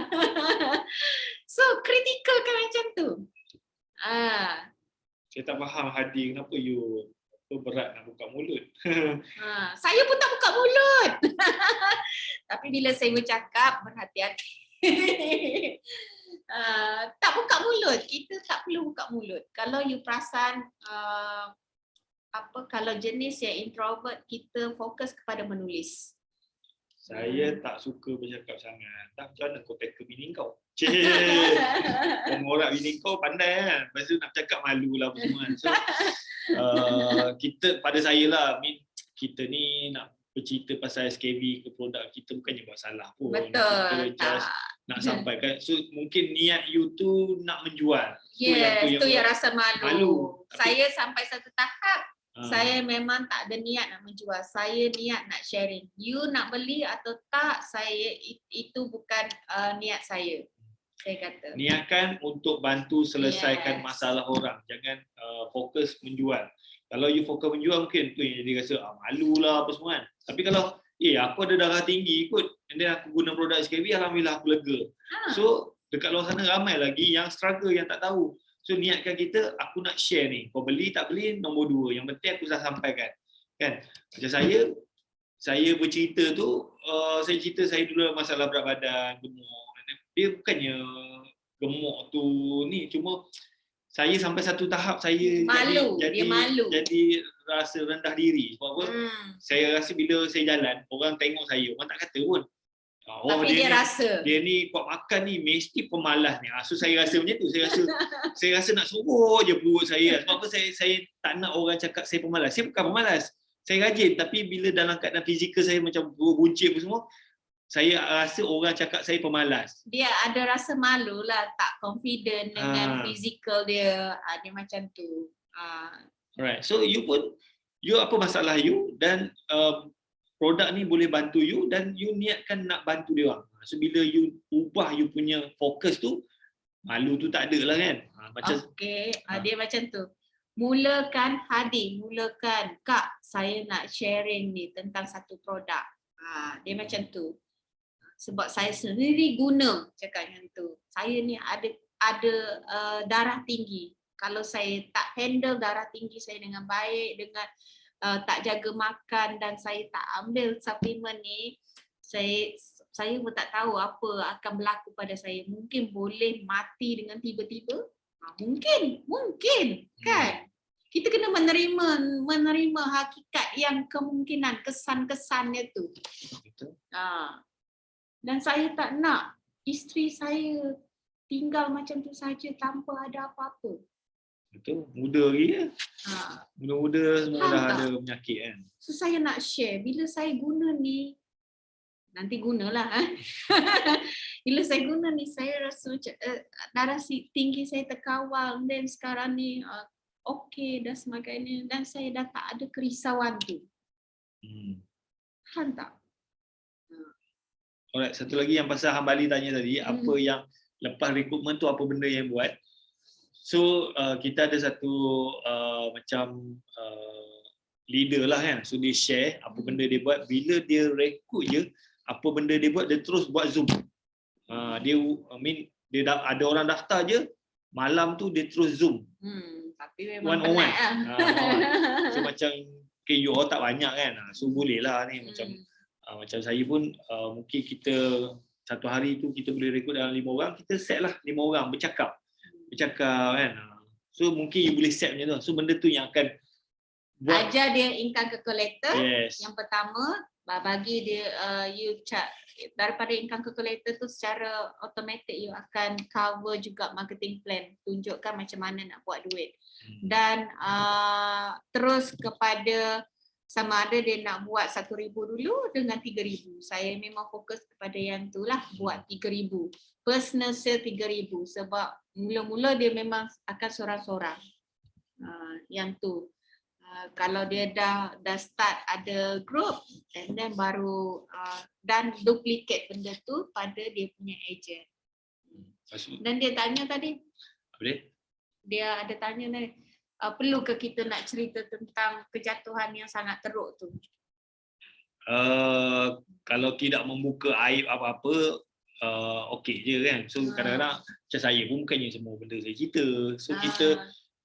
B: So critical kan macam tu.
A: Saya tak faham Hadi, kenapa you berat nak buka mulut?
B: Saya pun tak buka mulut. Tapi bila saya bercakap, berhati-hati. Tak buka mulut. Kita tak perlu buka mulut. Kalau you perasan, kalau jenis yang introvert, kita fokus kepada menulis.
A: Saya tak suka bercakap sangat. Tak, macam mana kau tackle bini kau? Mengorak bini kau pandai kan? Lepas tu nak cakap malu lah apa semua. So, kita, pada saya lah, kita ni nak bercerita pasal SKB ke produk kita bukannya buat salah pun.
B: Betul.
A: Kita just nak sampaikan. So mungkin niat you tu nak menjual.
B: Yes, tu yang rasa malu.
A: Tapi,
B: saya sampai satu tahap, saya memang tak ada niat nak menjual. Saya niat nak sharing. You nak beli atau tak, itu bukan niat saya. Saya kata.
A: Niatkan untuk bantu selesaikan masalah orang. Jangan fokus menjual. Kalau you fokus menjual, mungkin tu yang dia rasa malu lah apa semua kan. Tapi kalau aku ada darah tinggi ikut, and then aku guna produk SKB, alhamdulillah aku lega. So dekat luar sana ramai lagi yang struggle, yang tak tahu. So niatkan kita, aku nak share ni. Kau beli tak beli, nombor dua. Yang penting aku dah sampaikan. Kan? Macam saya bercerita tu, saya cerita saya dulu masalah berat badan, gemuk. Dia bukannya gemuk tu ni, cuma saya sampai satu tahap saya
B: malu,
A: jadi rasa rendah diri. Sebab apa? Saya rasa bila saya jalan, orang tengok saya, orang tak kata pun.
B: Tapi dia rasa
A: dia ni kuat makan ni mesti pemalas ni. So saya rasa macam tu. Saya rasa nak suruh je perut saya. Sebab apa saya tak nak orang cakap saya pemalas. Saya bukan pemalas. Saya rajin, tapi bila dalam keadaan fizikal saya macam buncit apa semua, saya rasa orang cakap saya pemalas.
B: Dia ada rasa malu lah, tak confident dengan
A: Ah.
B: fizikal dia. Dia macam tu.
A: Alright. So you apa masalah you, dan produk ni boleh bantu you, dan you niatkan nak bantu dia orang. So bila you ubah you punya fokus tu, malu tu tak ada lah kan. Macam
B: Okey, dia macam tu. Mulakan Hadi, mulakan Kak, saya nak sharing ni tentang satu produk. Dia macam tu. Sebab saya sendiri guna, cakap macam tu. Saya ni ada darah tinggi. Kalau saya tak handle darah tinggi saya dengan baik, dengan tak jaga makan dan saya tak ambil suplemen ni, saya pun tak tahu apa akan berlaku pada saya. Mungkin boleh mati dengan tiba-tiba. Mungkin kan? Kita kena menerima hakikat yang kemungkinan, kesan-kesannya tu.
A: Betul.
B: Dan saya tak nak isteri saya tinggal macam tu saja tanpa ada apa-apa.
A: Betul. Muda lagi ya. Muda-muda semua dah
B: tak?
A: ada penyakit kan.
B: So saya nak share, bila saya guna ni, nanti gunalah. Bila saya guna ni, saya rasa macam darah tinggi saya terkawal, dan sekarang ni okey dah sebagainya, dan saya dah tak ada kerisauan tu. Tak?
A: Alright, satu lagi yang pasal Hambali tanya tadi, apa yang lepas rekrutmen tu apa benda yang buat? So kita ada satu macam leader lah kan. So dia share apa benda dia buat. Bila dia rekrut je, apa benda dia buat, dia terus buat Zoom. Dia ada orang daftar je, malam tu dia terus Zoom.
B: Tapi memang
A: one on one.
B: penat lah.
A: So macam you all tak banyak kan. So boleh lah ni macam macam saya pun mungkin kita satu hari tu kita boleh rekrut dalam 5 orang, kita set lah 5 orang bercakap kan. So mungkin you boleh set macam tu. So benda tu yang akan buat,
B: ajar dia income calculator.
A: yes.
B: Yang pertama, bagi dia daripada income calculator tu secara automatic you akan cover juga marketing plan, tunjukkan macam mana nak buat duit. Dan terus kepada sama ada dia nak buat 1,000 dulu dengan 3,000. Saya memang fokus kepada yang tu lah, buat 3,000. Personal sale 3,000 sebab mula-mula dia memang akan sorang-sorang. Yang tu. Kalau dia dah start ada group, and then baru dan duplicate benda tu pada dia punya agent. Dan dia tanya tadi,
A: apa dia?
B: Dia ada tanya tadi, perlu ke kita nak cerita tentang kejatuhan yang sangat teruk tu?
A: Kalau tidak membuka aib apa-apa, okey je kan. So kadang-kadang macam saya pun bukannya semua benda saya cerita. So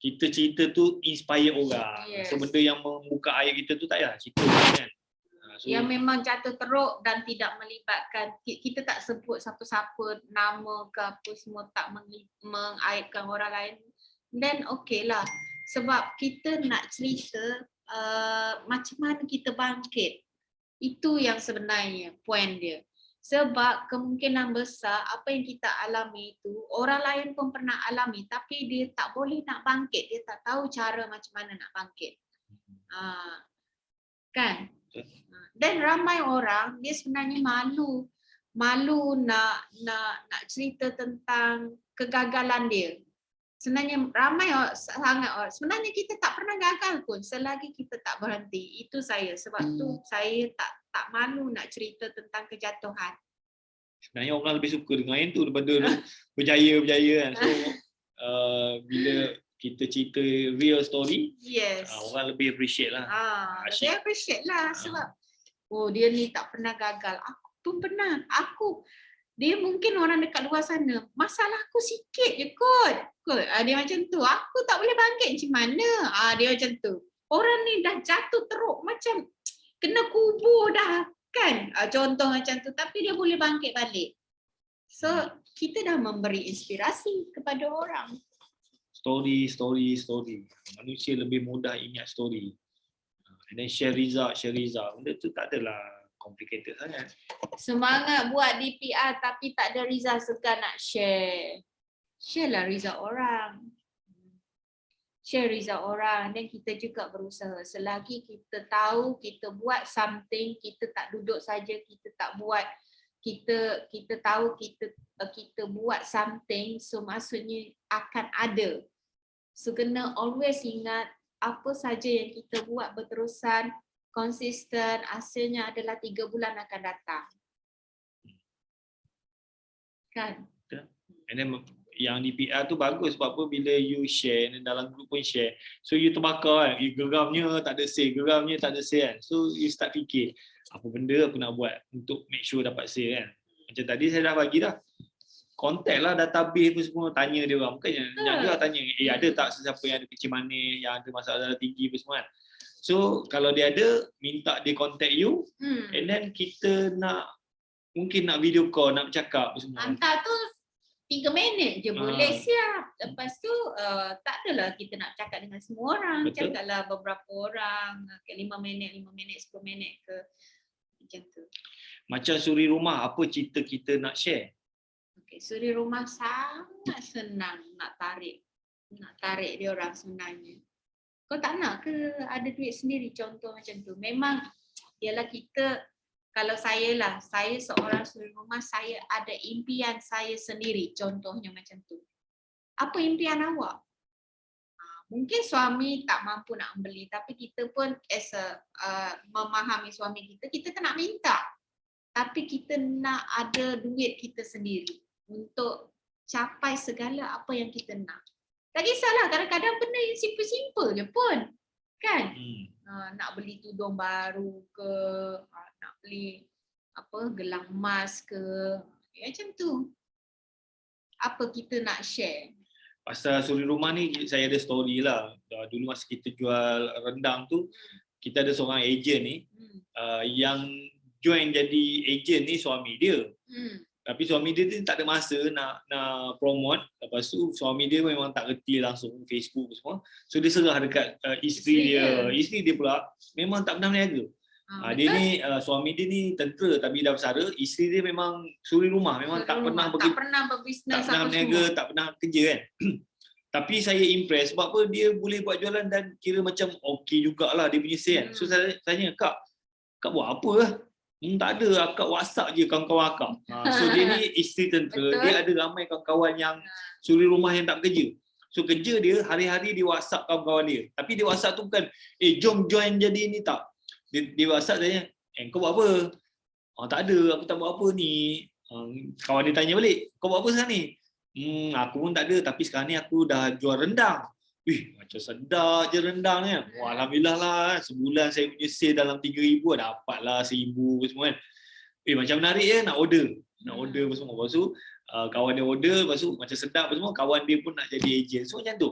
A: kita cerita tu inspire orang.
B: Yes.
A: So benda yang membuka aib kita tu tak payah cerita kan. So,
B: yang memang jatuh teruk dan tidak melibatkan, kita tak sebut siapa-siapa nama ke apa semua, tak mengaibkan orang lain, then okey lah. Sebab kita nak cerita macam mana kita bangkit. Itu yang sebenarnya point dia. Sebab kemungkinan besar apa yang kita alami itu orang lain pun pernah alami, tapi dia tak boleh nak bangkit, dia tak tahu cara macam mana nak bangkit. Kan? Dan ramai orang dia sebenarnya malu nak cerita tentang kegagalan dia. Sebenarnya ramai sangat orang, sebenarnya kita tak pernah gagal pun selagi kita tak berhenti. Itu saya, sebab tu saya tak malu nak cerita tentang kejatuhan.
A: Sebenarnya orang lebih suka dengar yang tu daripada berjaya kan. So bila kita cerita real story,
B: yes,
A: orang lebih appreciate lah.
B: Dia appreciate lah sebab dia ni tak pernah gagal. Aku pun pernah. Dia mungkin orang dekat luar sana, masalah aku sikit je kot. Dia macam tu, aku tak boleh bangkit macam mana. Dia macam tu. Orang ni dah jatuh teruk, macam kena kubur dah kan. Contoh macam tu, tapi dia boleh bangkit balik. So kita dah memberi inspirasi kepada orang.
A: Story. Manusia lebih mudah ingat story. And then share result. Benda tu tak adalah complicated sangat.
B: Semangat buat DPR tapi tak ada result, segan nak share. Share lah result orang. Share result orang, dan kita juga berusaha. Selagi kita tahu kita buat something, kita tak duduk saja, kita tak buat, kita tahu kita buat something, so maksudnya akan ada. So kena always ingat apa saja yang kita buat berterusan, konsisten, hasilnya adalah 3 bulan akan datang. Kan?
A: And then yang di PR tu bagus sebab apa, bila you share dan dalam group pun share, so you terbakar kan, geramnya tak ada say, geramnya tak ada say kan, so you start fikir apa benda aku nak buat untuk make sure dapat say kan. Macam tadi saya dah bagi dah, contact lah database pun semua, tanya dia orang, bukannya jaga tanya ada tak sesiapa yang ada kecil manis, yang ada masalah darah tinggi pun semua kan. So kalau dia ada, minta dia contact you, and then kita nak mungkin nak video call, nak bercakap semua.
B: Hantar tu 3 minit je boleh siap. Lepas tu tak adalah kita nak cakap dengan semua orang.
A: Betul.
B: Cakaplah beberapa orang, 5 minit, 10 minit ke. Macam tu.
A: Macam suri rumah, apa cerita kita nak share?
B: Okay, suri rumah sangat senang nak tarik dia orang sebenarnya. Kau tak nak ke ada duit sendiri, contoh macam tu. Memang ialah kita, kalau saya seorang suri rumah, saya ada impian saya sendiri, contohnya macam tu. Apa impian awak? Mungkin suami tak mampu nak membeli, tapi kita pun memahami suami kita tak nak minta. Tapi kita nak ada duit kita sendiri untuk capai segala apa yang kita nak. Tak kisahlah, kadang-kadang benda yang simple-simple je pun. Kan? Nak beli tudung baru ke, nak beli gelang emas ke, macam tu. Apa kita nak share?
A: Pasal suri rumah ni saya ada story lah. Dulu masa kita jual rendang tu, kita ada seorang ejen ni yang join jadi ejen ni suami dia. Tapi suami dia ni tak ada masa nak promote. Lepas tu suami dia memang tak reti langsung Facebook semua. So dia serah dekat isteri dia. Isteri dia pula memang tak pernah berniaga. Dia ni suami dia ni tentera tapi dah bersara. Isteri dia memang suri rumah, memang tak pernah
B: berbisnes,
A: tak pernah berniaga, tak pernah kerja kan. Tapi saya impress sebab apa, dia boleh buat jualan dan kira macam okey jugalah dia punya sale kan. So saya tanya, kak buat apa lah? Tak ada, akak WhatsApp je kawan-kawan akak. So dia ni isteri tentera. Betul. Dia ada ramai kawan-kawan yang suri rumah yang tak bekerja. So kerja dia hari-hari dia WhatsApp kawan-kawan dia. Tapi dia WhatsApp tu bukan, jom join jadi ni tak. Dia WhatsApp tanya, kau buat apa? Tak ada, aku tak buat apa ni. Kawan dia tanya balik, kau buat apa sekarang ni? Aku pun tak ada, tapi sekarang ni aku dah jual rendang. Macam sedap je rendang ni. Alhamdulillah lah, sebulan saya punya sale dalam 3,000, dapatlah 1,000 semua kan. Macam menarik je, nak order apa semua. Lepas tu kawan dia order, lepas tu macam sedap apa semua, kawan dia pun nak jadi ejen. So macam tu.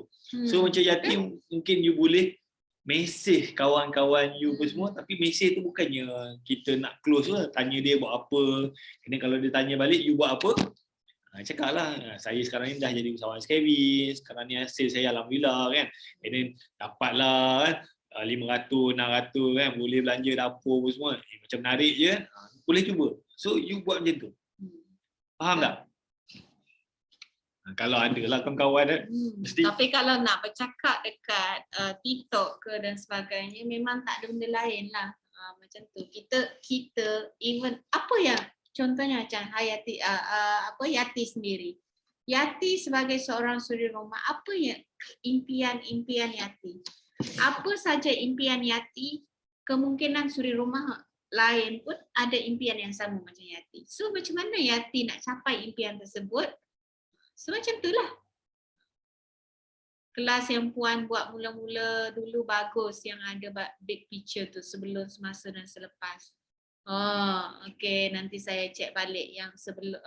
A: So macam Yati, mungkin you boleh mesej kawan-kawan you pun semua, tapi mesej tu bukannya kita nak close lah, tanya dia buat apa. Kena kalau dia tanya balik, you buat apa? Cakap lah, saya sekarang ni dah jadi usahawan SKB, sekarang ni hasil saya Alhamdulillah kan. And then dapatlah kan, 500, 600 kan, boleh belanja dapur pun semua. Macam menarik je kan, boleh cuba. So you buat macam tu. Faham tak? Kalau ada lah kawan-kawan kan. Mesti.
B: Tapi kalau nak bercakap dekat TikTok ke dan sebagainya, memang tak ada benda lain lah. Macam tu. Kita even apa yang contohnya macam Yati sendiri. Yati sebagai seorang suri rumah, apa yang impian Yati? Apa saja impian Yati, kemungkinan suri rumah lain pun ada impian yang sama macam Yati. So macam mana Yati nak capai impian tersebut? So macam itulah. Kelas yang Puan buat mula-mula dulu bagus, yang ada big picture tu, sebelum, semasa dan selepas. Okay, nanti saya cek balik yang sebelum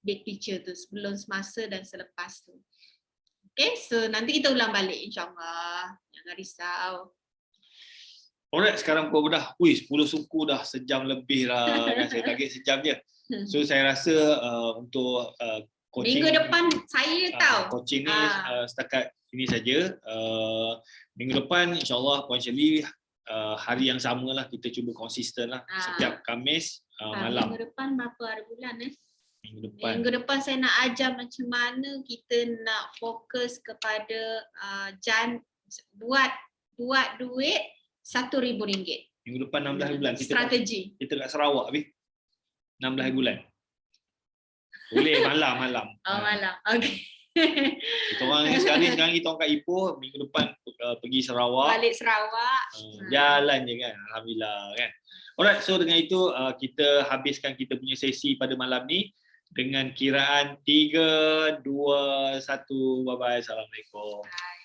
B: big picture tu, sebelum, semasa dan selepas tu. Okay, so nanti kita ulang balik insyaAllah. Jangan risau.
A: Alright, sekarang pukul dah 10 suku dah, sejam lebih lah kan. Saya target sejam je. So saya rasa untuk coaching,
B: minggu depan saya tahu
A: coaching ni setakat ini saja. Minggu depan insyaAllah Puan Shirley, hari yang sama lah, kita cuba konsisten lah. Setiap Khamis malam.
B: Minggu depan berapa hari bulan
A: Minggu depan
B: saya nak ajar macam mana kita nak fokus kepada buat duit RM1,000.
A: Minggu depan 16 bulan kita
B: strategi.
A: Kita kat Sarawak habis. 16 bulan. Boleh malam-malam.
B: Oh, malam. Okey.
A: Kita orang sekarang kita orang kat Ipoh, minggu depan pergi Sarawak.
B: Balik Sarawak.
A: Jalan je kan, alhamdulillah kan. Alright, so dengan itu kita habiskan kita punya sesi pada malam ni dengan kiraan 3, 2, 1. Bye bye. Assalamualaikum.
B: Bye.